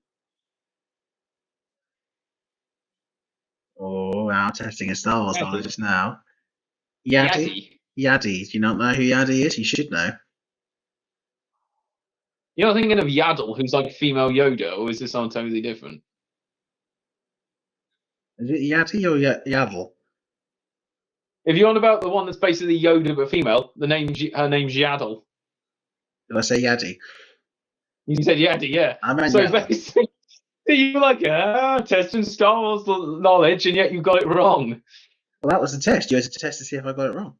Oh, wow, testing a Star Wars knowledge just now. Yadi? Yadi. Do you not know who Yadi is? You should know. You're not thinking of Yaddle, who's like female Yoda, or is this something totally different? Is it Yadi or Yaddle? If you're on about the one that's basically Yoda but female, her name's Yaddle. Did I say Yadi? You said Yadi, yeah. I meant so Yaddle. Basically, you're like, testing Star Wars knowledge, and yet you got it wrong. Well, that was the test. You had to test to see if I got it wrong.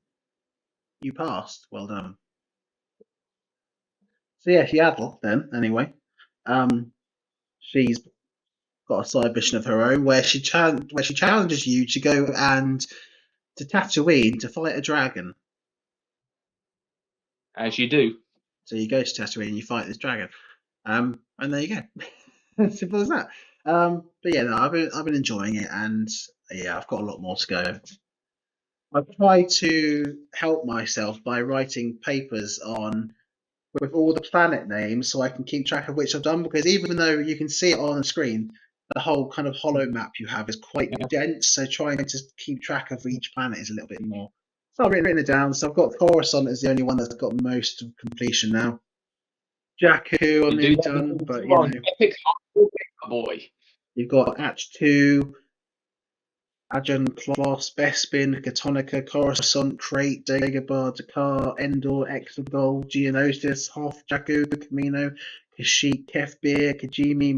You passed. Well done. So yeah, Yaddle then, anyway. She's got a side mission of her own where she challenges you to go to Tatooine to fight a dragon. As you do. So you go to Tatooine and you fight this dragon. And there you go. Simple as that. But yeah, no, I've been enjoying it, and yeah, I've got a lot more to go. I've tried to help myself by writing papers with all the planet names, so I can keep track of which I've done, because even though you can see it on the screen, the whole kind of holo map you have is quite dense, so trying to keep track of each planet is a little bit more. So I've written it down, so I've got Coruscant as the only one that's got most of completion now. Jakku, I'm nearly done, but you know. Epic boy. You've got Atch 2, Ajan, Kloss, Bespin, Katonica, Coruscant, Crate, Dagobah, Dakar, Endor, Exegol, Geonosis, Hoth, Jakku, Kamino, Kashyyyk, Kefbir, Kajimi,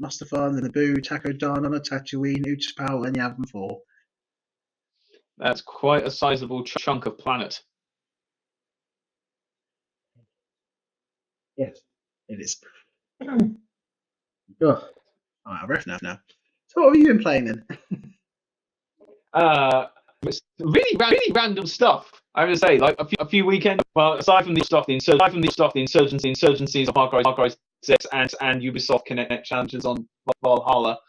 Mustafan, Naboo, Takodana, Tatooine, Utapau, and Yavin 4. That's quite a sizable chunk of planet. Yes, it is. I'm out of breath now. So what have you been playing then? Really random stuff. I would say, like a few weekends. Well, aside from the stuff, the insurgencies of Far Cry 6 and Ubisoft Connect challenges on Valhalla.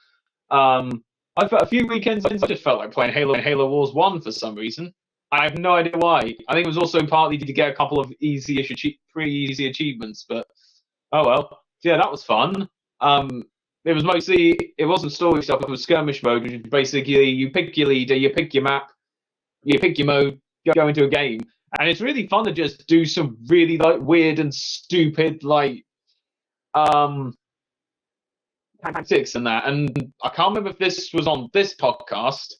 I've got a few weekends. I just felt like playing Halo Wars 1 for some reason. I have no idea why. I think it was also partly to get a couple of pretty easy achievements. But oh well. So yeah, that was fun. It wasn't story stuff. It was skirmish mode, which is basically you pick your leader, you pick your map, you pick your mode, go into a game, and it's really fun to just do some really like weird and stupid like tactics and that. And I can't remember if this was on this podcast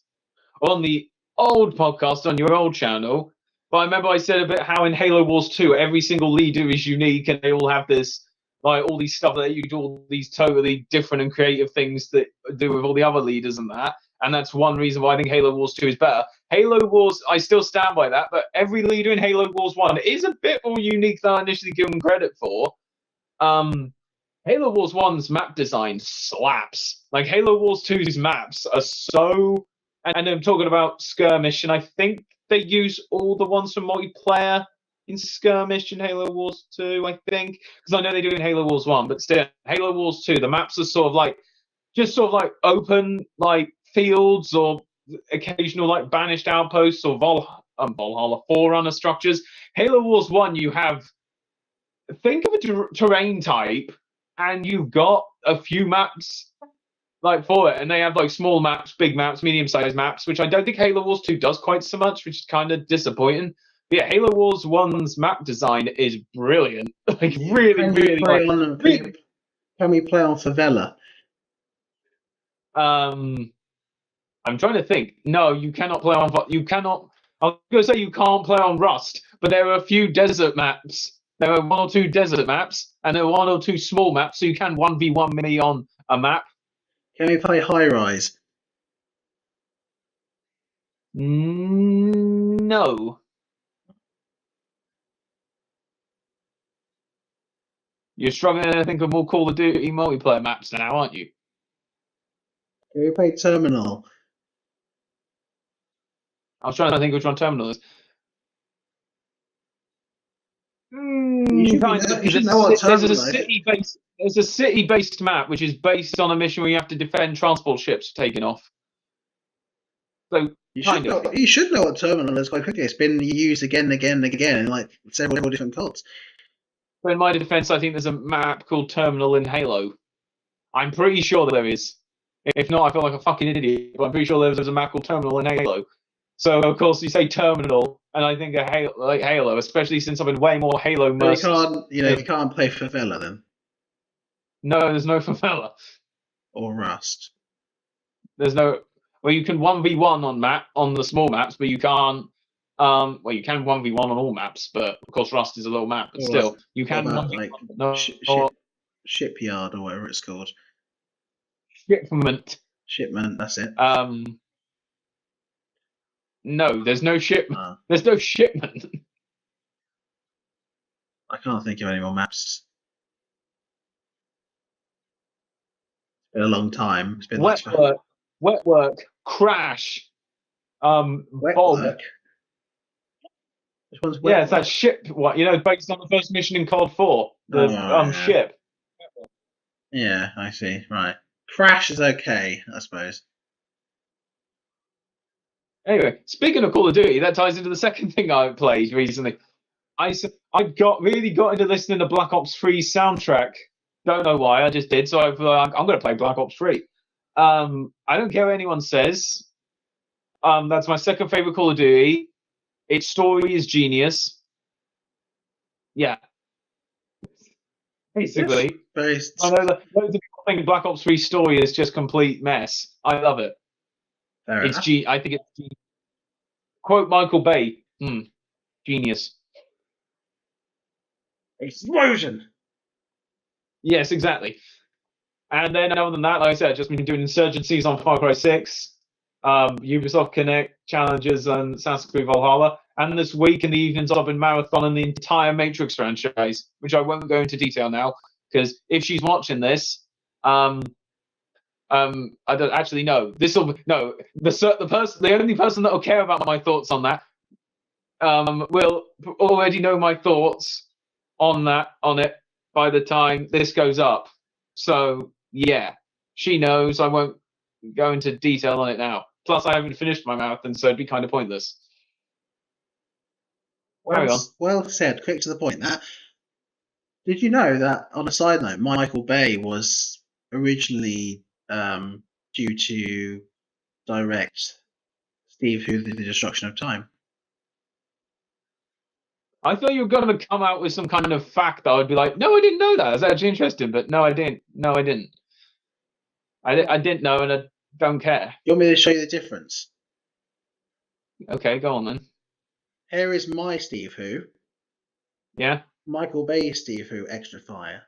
or on the old podcast on your old channel, but I remember I said about how in Halo Wars 2 every single leader is unique and they all have this like all these stuff that you do, all these totally different and creative things that do with all the other leaders and that. And that's one reason why I think Halo Wars 2 is better. Halo Wars, I still stand by that, but every leader in Halo Wars 1 is a bit more unique than I initially give them credit for. Halo Wars 1's map design slaps. Like Halo Wars 2's maps are so, and I'm talking about Skirmish, and I think they use all the ones from multiplayer in Skirmish in Halo Wars 2, I think. Because I know they do in Halo Wars 1, but still, Halo Wars 2, the maps are sort of like open, like fields or occasional like banished outposts or Valhalla Forerunner structures. Halo Wars 1, you have, think of a terrain type, and you've got a few maps like for it, and they have like small maps, big maps, medium-sized maps, which I don't think Halo Wars 2 does quite so much, which is kind of disappointing. But yeah, Halo Wars 1's map design is brilliant. Like really. Can we play on Favela? I'm trying to think. No, you cannot play on. You cannot. I was going to say you can't play on Rust, but there are a few desert maps. There are 1 or 2 desert maps, and there are 1 or 2 small maps, so you can 1v1 me on a map. Can we play High Rise? No. You're struggling to think of more Call of Duty multiplayer maps now, aren't you? Can we play Terminal? I was trying to think which one Terminal is. You should know what Terminal is. There's a city-based map which is based on a mission where you have to defend transport ships taking off. So you should know what Terminal is quite quickly. It's been used again and again and again in like several different CODs. But in my defense, I think there's a map called Terminal in Halo. I'm pretty sure there is. If not, I feel like a fucking idiot. But I'm pretty sure there's a map called Terminal in Halo. So of course you say Terminal, and I think of Halo, especially since I've been way more Halo immersed. You can't play Favela then. No, there's no Favela. Or Rust. There's no. Well, you can 1v1 on the small maps, but you can't. Well, you can 1v1 on all maps, but of course Rust is a little map. But still, you can 1v1. Shipyard or whatever it's called. Shipment. That's it. No, there's no shipment. There's no shipment. I can't think of any more maps. It's been a long time. It's been Wet work, crash, Bob. Work? Which one's Wet Work? It's that ship. Based on the first mission in COD 4, the ship. Yeah, I see. Right, Crash is okay, I suppose. Anyway, speaking of Call of Duty, that ties into the second thing I played recently. I really got into listening to Black Ops 3 soundtrack. Don't know why, I just did. So I'm going to play Black Ops 3. I don't care what anyone says. That's my second favorite Call of Duty. Its story is genius. Yeah. Basically. I know that loads of people think Black Ops 3 story is just complete mess. I love it. I think it's quote Michael Bay. Genius. Explosion. Yes, exactly. And then other than that, like I said, I've just been doing insurgencies on Far Cry 6, Ubisoft Connect challenges and Assassin's Creed Valhalla. And this week in the evenings, I've been marathoning the entire Matrix franchise, which I won't go into detail now, because if she's watching this, I don't actually know. The only person that will care about my thoughts on that will already know my thoughts on it by the time this goes up. So yeah, she knows. I won't go into detail on it now. Plus, I haven't finished my marathon, so it'd be kind of pointless. Well said. Quick to the point. That Did you know that, on a side note, Michael Bay was originally due to direct Steve Who, The Destruction of Time? I thought you were going to come out with some kind of fact that I would be like, no, I didn't know that. It's actually interesting, but no, I didn't. No, I didn't. I didn't know, and I don't care. You want me to show you the difference? Okay, go on then. Here is my Steve Who. Yeah. Michael Bay's Steve Who, extra fire.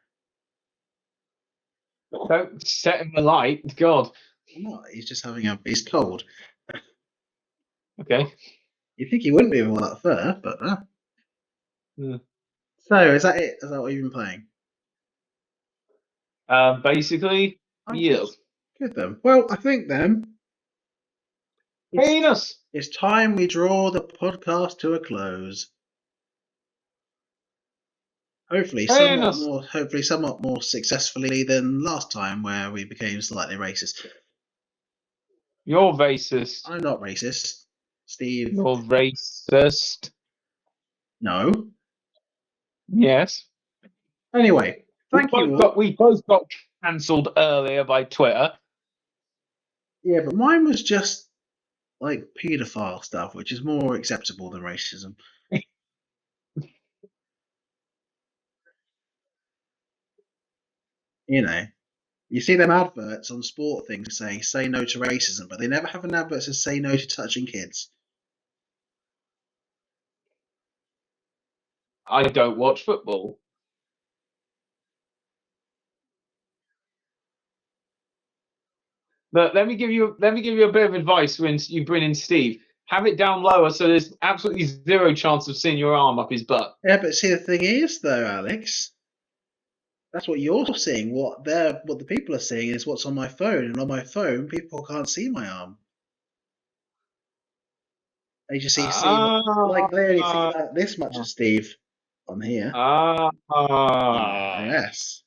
Don't set him alight. God. No, he's just he's cold. Okay. You'd think he wouldn't be with all that fur, but. So, is that it? Is that what you've been playing? Basically, yeah. Good then. Well, I think then. Penis! It's time we draw the podcast to a close. Hopefully somewhat more successfully than last time, where we became slightly racist. You're racist. I'm not racist, Steve. You're racist. No. Yes. Anyway, thank you all. We both got cancelled earlier by Twitter. Yeah, but mine was just like paedophile stuff, which is more acceptable than racism. You know, you see them adverts on sport things saying "say no to racism," but they never have an advert that says "say no to touching kids." I don't watch football. But let me give you a bit of advice when you bring in Steve. Have it down lower so there's absolutely zero chance of seeing your arm up his butt. Yeah, but see, the thing is, though, Alex, that's what you're seeing. What the people are seeing is what's on my phone, and on my phone, people can't see my arm. They just see like they only see like this much of Steve on here. Yes.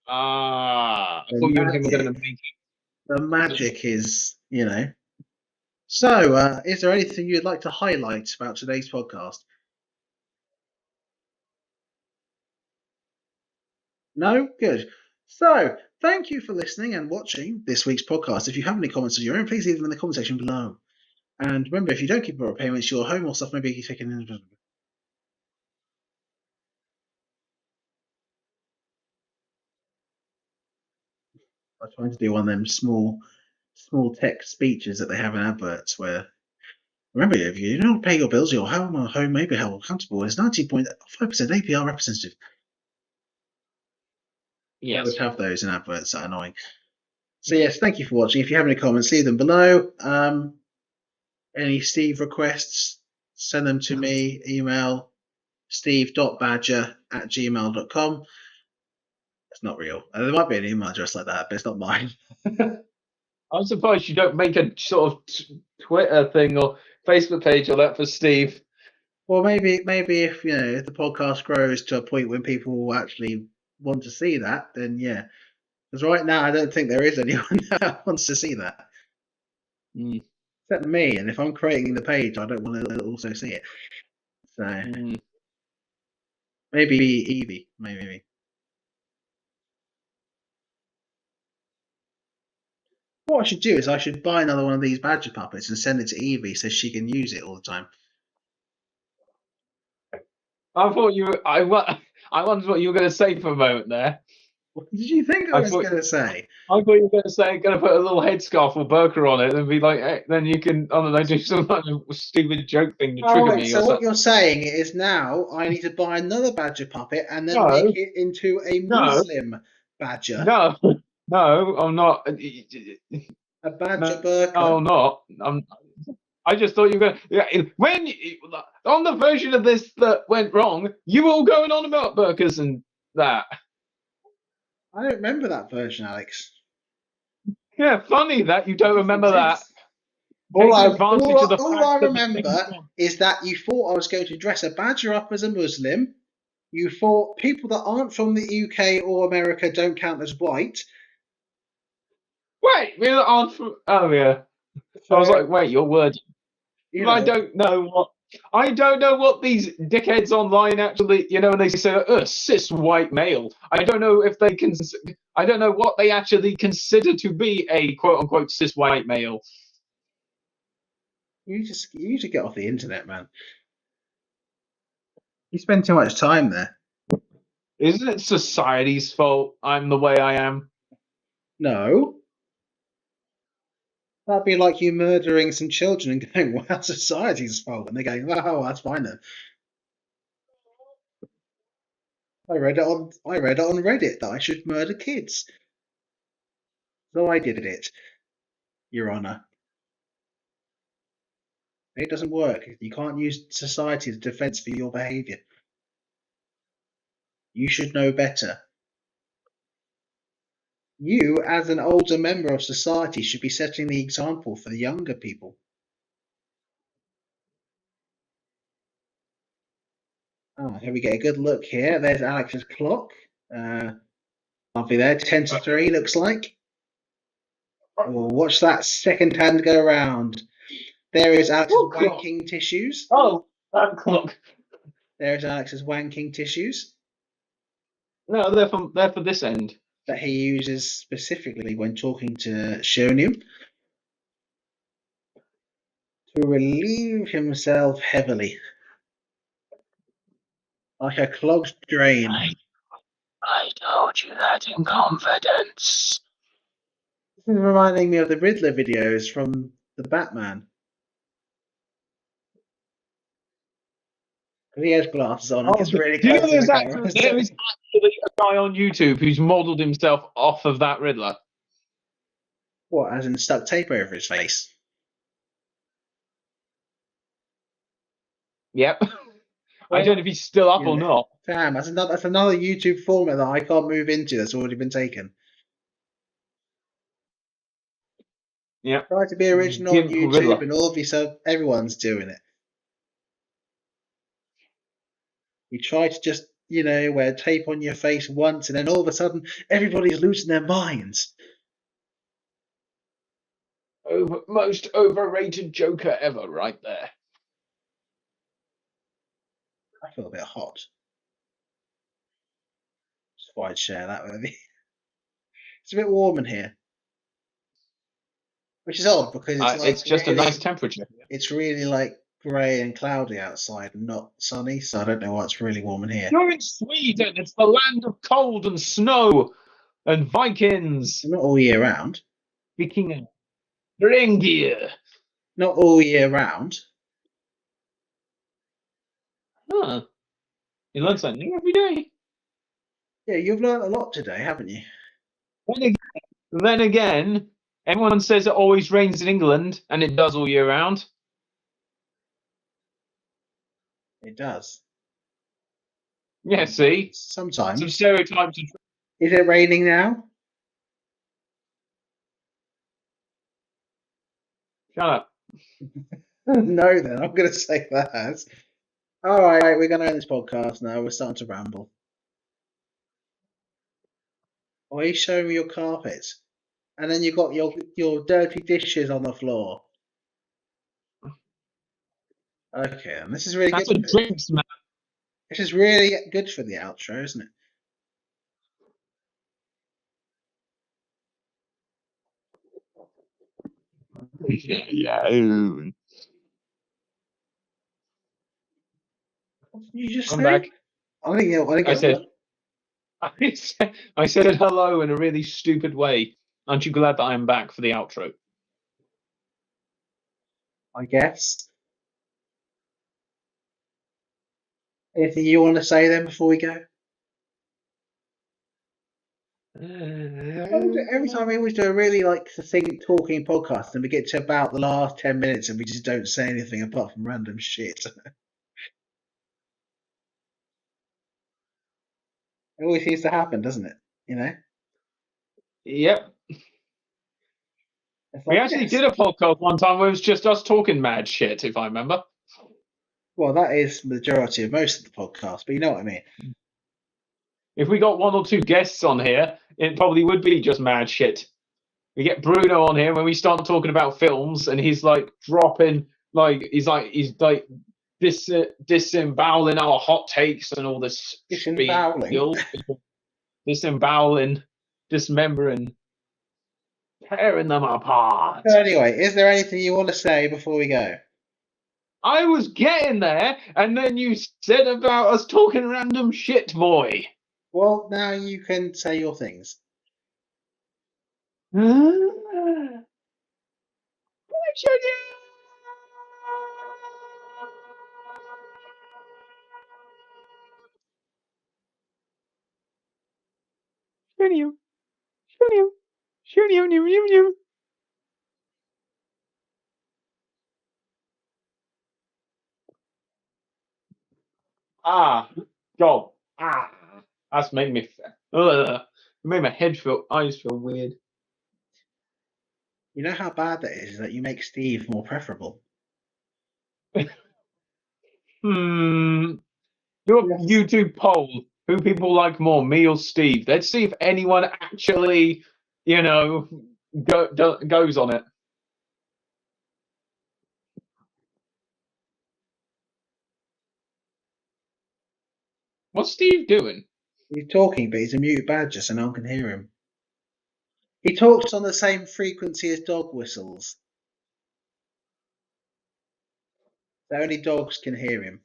I thought you and him were going to make it. The magic is, So, is there anything you'd like to highlight about today's podcast? No? Good. So, thank you for listening and watching this week's podcast. If you have any comments of your own, please leave them in the comment section below. And remember, if you don't keep up payments, your home or stuff may be taken in. I'm trying to do one of them small text speeches that they have in adverts where, remember, if you don't pay your bills, your home or home may be held accountable as 90.5% APR representative. Yes. I would have those in adverts that are annoying. So yes, thank you for watching. If you have any comments, leave them below. Any Steve requests, send them to me. Email steve.badger@gmail.com. It's not real. There might be an email address like that, but it's not mine. I'm surprised you don't make a sort of Twitter thing or Facebook page or that for Steve. Well, maybe if if the podcast grows to a point when people will actually want to see that, then yeah. Because right now, I don't think there is anyone that wants to see that. Except me, and if I'm creating the page, I don't want to also see it. So maybe Evie, maybe. What I should do is I should buy another one of these badger puppets and send it to Evie so she can use it all the time. I thought you were, I wondered what you were going to say for a moment there. What did you think I was going to say? I thought you were going to say, going to put a little headscarf or burqa on it and be like, hey, then you can, I don't know, do some kind of stupid joke thing to trigger me. So what you're saying is now I need to buy another badger puppet and then make it into a Muslim badger. No, I'm not. A badger burqa. No, I'm not. I just thought you were going. When on the version of this that went wrong, you were all going on about burqas and that. I don't remember that version, Alex. Yeah, funny that you don't remember that. All I remember is that you thought I was going to dress a badger up as a Muslim. You thought people that aren't from the UK or America don't count as white. Wait, we aren't from. Oh yeah. So, I was like, wait, your word. I don't know what. I don't know what these dickheads online actually, when they say cis white male. I don't know if they can. I don't know what they actually consider to be a quote unquote cis white male. You should get off the internet, man. You spend too much time there. Isn't it society's fault I'm the way I am? No. That'd be like you murdering some children and going, well, that's society's fault. And they're going, oh, that's fine then. I read it on Reddit that I should murder kids. So I did it, Your Honour. It doesn't work. You can't use society as defence for your behaviour. You should know better. You, as an older member of society, should be setting the example for the younger people. Oh, here we get a good look here. There's Alex's clock. Lovely there. 10 to 3 looks like. Oh, watch that second hand go around. There is Alex's wanking tissues. Oh, that clock. There's Alex's wanking tissues. No, they're for this end. That he uses specifically when talking to Shonium to relieve himself heavily. Like a clogged drain. I told you that in confidence. This is reminding me of the Riddler videos from the Batman. He has glasses on and gets really close to the camera. There is actually a guy on YouTube who's modelled himself off of that Riddler. What, as in stuck tape over his face? Yep. I don't know if he's still up or not. Damn, that's another YouTube format that I can't move into that's already been taken. Yeah. Try to be original on YouTube Riddler. And obviously everyone's doing it. You try to just, wear tape on your face once and then all of a sudden everybody's losing their minds. Most overrated Joker ever, right there. I feel a bit hot. Just thought I'd share that with you. It's a bit warm in here. Which is odd because it's just really, a nice temperature. It's really like grey and cloudy outside and not sunny, so I don't know why it's really warm in here. You're in Sweden. It's the land of cold and snow and Vikings. Not all year round. Viking reindeer. Not all year round. Huh. You learn something new every day. Yeah, you've learned a lot today, haven't you? Then again, everyone says it always rains in England, and it does all year round. It does. Yeah, see? Sometimes. Some stereotypes. Is it raining now? Shut up. No, then. I'm going to say that. All right, we're going to end this podcast now. We're starting to ramble. Why are you showing me your carpets? And then you've got your dirty dishes on the floor. Okay, and this is really good. That's a drinks, man. This is really good for the outro, isn't it? Yeah. What did you just say? I'm back. I said hello in a really stupid way. Aren't you glad that I'm back for the outro? I guess. Anything you want to say then before we go? Every time we always do a really succinct talking podcast and we get to about the last 10 minutes and we just don't say anything apart from random shit. It always seems to happen, doesn't it? Yep. We actually did a podcast one time where it was just us talking mad shit, if I remember. Well, that is the majority of most of the podcast, but you know what I mean. If we got one or two guests on here, it probably would be just mad shit. We get Bruno on here when we start talking about films, and he's dropping he's disemboweling our hot takes and all this Disemboweling? spiel. Disemboweling, dismembering, tearing them apart. So anyway, is there anything you want to say before we go? I was getting there, and then you said about us talking random shit, boy. Well, now you can say your things. Ah, God. Ah, that's made me. It made my eyes feel weird. You know how bad that is that you make Steve more preferable. Do a Yes. YouTube poll. Who people like more, me or Steve? Let's see if anyone actually, goes on it. What's Steve doing? He's talking, but he's a muted badger, so no one can hear him. He talks on the same frequency as dog whistles. So only dogs can hear him.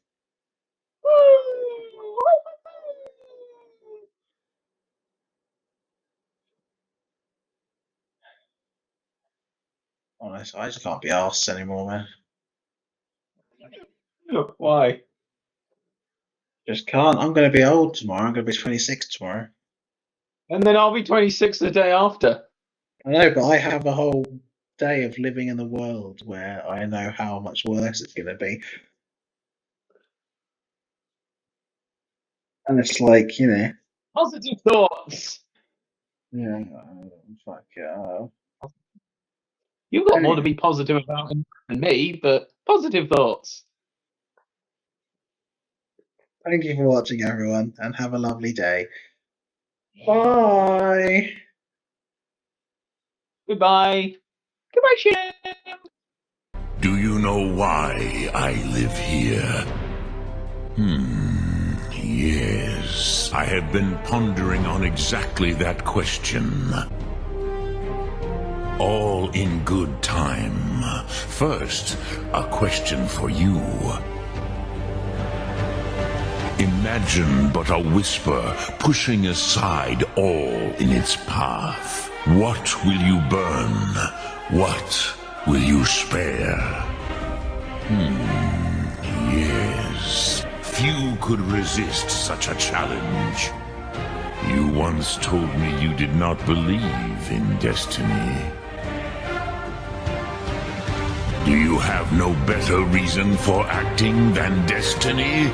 Honestly, I just can't be arsed anymore, man. Why? Just can't. I'm going to be old tomorrow. I'm going to be 26 tomorrow. And then I'll be 26 the day after. I know, but I have a whole day of living in the world where I know how much worse it's going to be. And it's like, Positive thoughts. yeah, fuck yeah. You've got more to be positive about than me, but positive thoughts. Thank you for watching, everyone, and have a lovely day. Bye. Goodbye. Goodbye, Shem. Do you know why I live here? Yes. I have been pondering on exactly that question. All in good time. First, a question for you. Imagine but a whisper pushing aside all in its path. What will you burn? What will you spare? Yes. Few could resist such a challenge. You once told me you did not believe in destiny. Do you have no better reason for acting than destiny?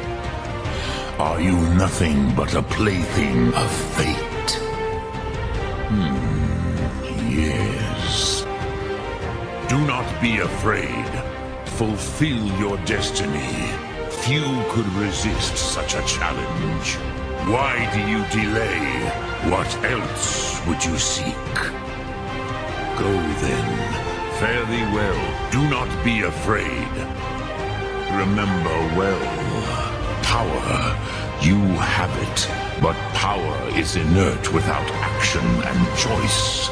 Are you nothing but a plaything of fate? Yes. Do not be afraid. Fulfill your destiny. Few could resist such a challenge. Why do you delay? What else would you seek? Go then. Fare thee well. Do not be afraid. Remember well. Power, you have it. But power is inert without action and choice.